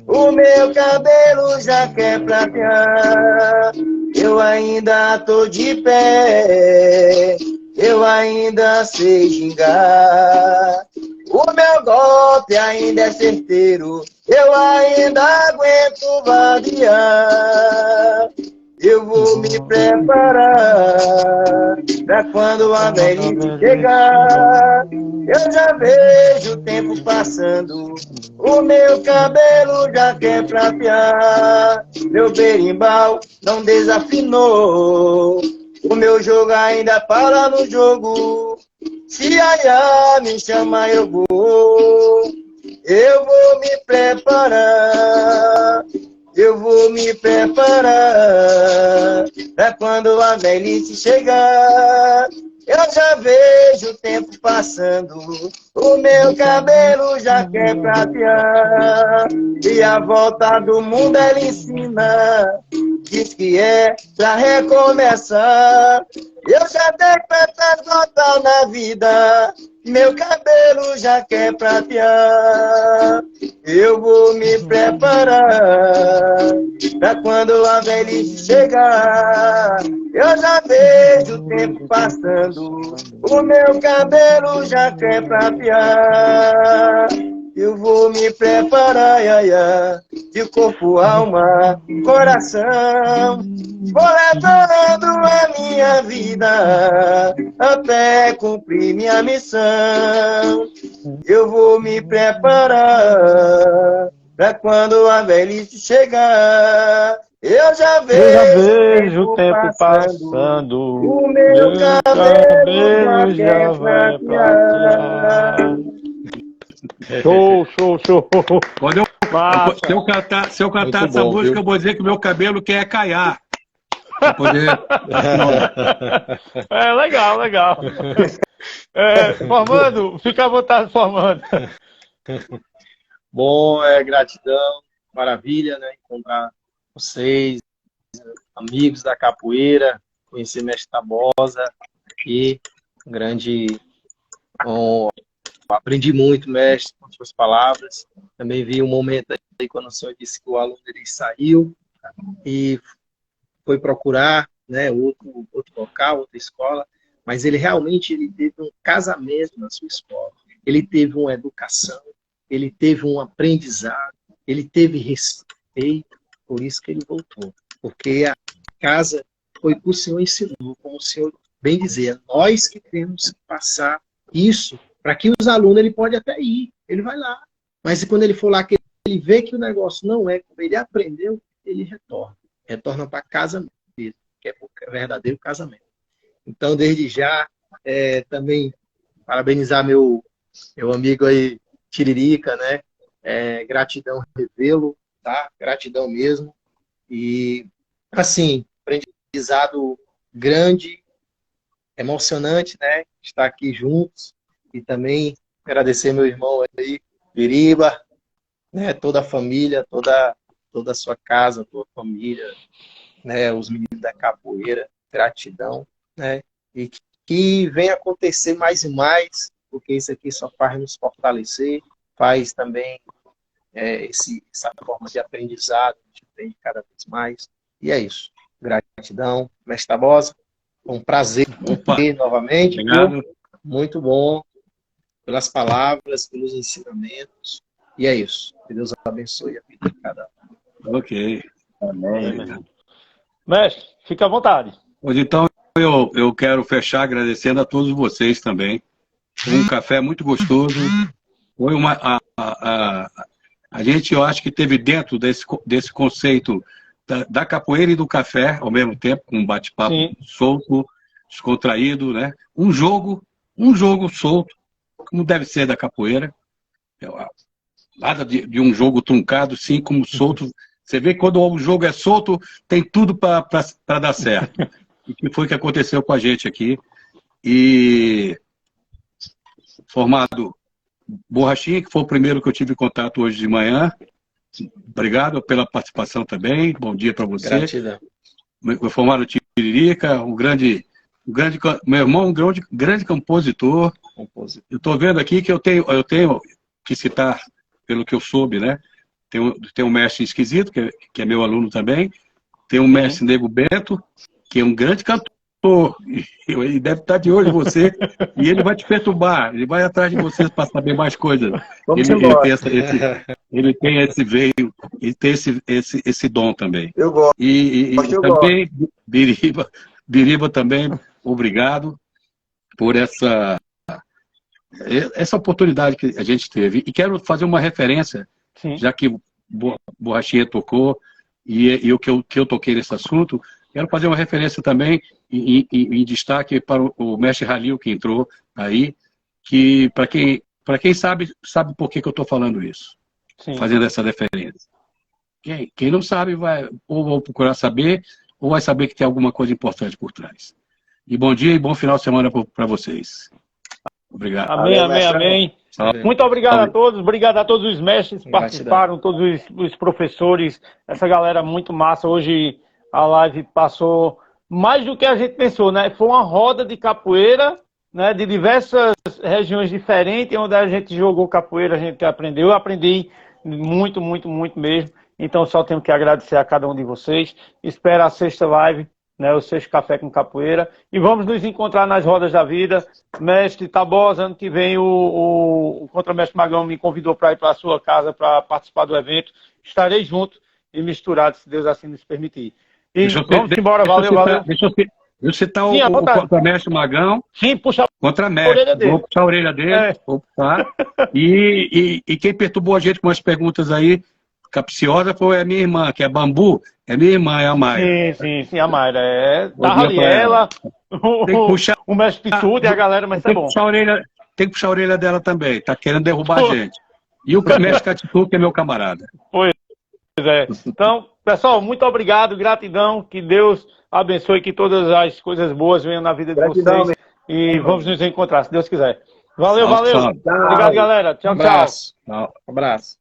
o meu cabelo já quer pratear. Eu ainda tô de pé, eu ainda sei gingar. O meu golpe ainda é certeiro, eu ainda aguento vadiar. Eu vou me preparar pra quando a velhice chegar. Eu já vejo o tempo passando, o meu cabelo já quer pratear. Meu berimbau não desafinou, o meu jogo ainda para no jogo. Se a me chama eu vou me preparar. Eu vou me preparar pra quando a velhice chegar. Eu já vejo o tempo passando, o meu cabelo já quer pratear. E a volta do mundo ela ensina, diz que é pra recomeçar. Eu já dei tantas voltas na vida, meu cabelo já quer pratear. Eu vou me preparar pra quando a velhice chegar. Eu já vejo o tempo passando, o meu cabelo já quer pratear. Eu vou me preparar, de corpo, alma, coração. Vou levando a minha vida até cumprir minha missão. Eu vou me preparar pra quando a velhice chegar. Eu já vejo o tempo passando, o meu cabelo já vai pratear. Show, show, show. Se eu cantar essa música, viu? Eu vou dizer que o meu cabelo quer caiar. Pra poder... Legal, legal. Formando, fica à vontade, Formando. Bom, gratidão, maravilha, né? Encontrar vocês, amigos da capoeira, conhecer Mestre Tabosa aqui, aprendi muito, mestre, com suas palavras. Também vi um momento aí quando o senhor disse que o aluno ele saiu e foi procurar, né, outro local, outra escola, mas ele realmente teve um casamento na sua escola. Ele teve uma educação, ele teve um aprendizado, ele teve respeito, por isso que ele voltou. Porque a casa foi que o Senhor ensinou, como o Senhor bem dizia, nós que temos que passar isso, para que os alunos, ele pode até ir, ele vai lá. Mas quando ele for lá, que ele vê que o negócio não é como ele aprendeu, ele retorna. Retorna para casa mesmo, que é o verdadeiro casamento. Então, desde já, também parabenizar meu amigo aí, Tiririca, né? Gratidão, revê-lo, tá? Gratidão mesmo. E, assim, aprendizado grande, emocionante, né? Estar aqui juntos. E também agradecer meu irmão aí, Biriba, né? Toda a família, toda a sua casa, toda a família, né? Os meninos da capoeira, gratidão, né? E que venha acontecer mais e mais, porque isso aqui só faz nos fortalecer, faz também essa forma de aprendizado, a gente aprende cada vez mais. E é isso. Gratidão, Mestre Tabosa. Um prazer ter novamente. Obrigado. Muito bom pelas palavras, pelos ensinamentos. E é isso. Que Deus abençoe a vida de cada um. Ok. Amém. Mestre, fica à vontade. Pois então, eu quero fechar agradecendo a todos vocês também. Foi um café muito gostoso. Foi a gente, eu acho que teve dentro desse conceito da capoeira e do café, ao mesmo tempo, com um bate-papo solto, descontraído, né? Um jogo solto, como deve ser da capoeira. Nada de um jogo truncado, sim, como solto. Você vê que quando o jogo é solto, tem tudo para dar certo. E que foi que aconteceu com a gente aqui. E formado Borrachinha, que foi o primeiro que eu tive contato hoje de manhã. Obrigado pela participação também. Bom dia para você. Gratidão. Formado Tiririca, meu irmão, um grande compositor. Eu estou vendo aqui que eu tenho que citar, pelo que eu soube, né? Tem um mestre Esquisito, que é meu aluno também. Tem um mestre Nego Bento, que é um grande cantor. Ele deve estar de olho em você e ele vai te perturbar. Ele vai atrás de você para saber mais coisas. Ele tem esse veio, ele tem esse dom também. Eu gosto. E também, Biriba também, obrigado por essa oportunidade que a gente teve. E quero fazer uma referência, já que Borrachinha tocou e o que eu toquei nesse assunto, quero fazer uma referência também em destaque para o mestre Halil, que entrou aí, que para quem sabe por que eu estou falando isso, fazendo essa referência. Quem não sabe ou vai procurar saber, ou vai saber que tem alguma coisa importante por trás. E bom dia e bom final de semana para vocês. Obrigado. Amém, amém, amém. Muito obrigado a todos, obrigado a todos os mestres que participaram, todos os professores, essa galera muito massa. Hoje a live passou mais do que a gente pensou, né? Foi uma roda de capoeira, né? De diversas regiões diferentes, onde a gente jogou capoeira, a gente aprendeu. Eu aprendi muito, muito, muito mesmo. Então só tenho que agradecer a cada um de vocês. Espero a sexta live, né, o sexto Café com Capoeira, e vamos nos encontrar nas rodas da vida. Mestre Tabosa, ano que vem o Contramestre Magão me convidou para ir para a sua casa para participar do evento. Estarei junto e misturado, se Deus assim nos permitir. E vamos embora, valeu, valeu. Deixa eu citar o Contramestre Magão. Sim, puxa Contramestre. a orelha dele. Vou puxar a orelha dele, vou puxar. E quem perturbou a gente com as perguntas aí, capciosa, foi a minha irmã, que é Bambu. É minha irmã, é a Mayra. Sim, a Mayra. Tava ali ela, o Mestre Pitudo e a galera, mas é bom. Tem que puxar a orelha dela também, tá querendo derrubar a gente. E o Mestre Catitu, que é meu camarada. Pois é. Então, pessoal, muito obrigado, gratidão, que Deus abençoe, que todas as coisas boas venham na vida de vocês. E vamos nos encontrar, se Deus quiser. Valeu, valeu. Obrigado, galera. Tchau, tchau. Abraço.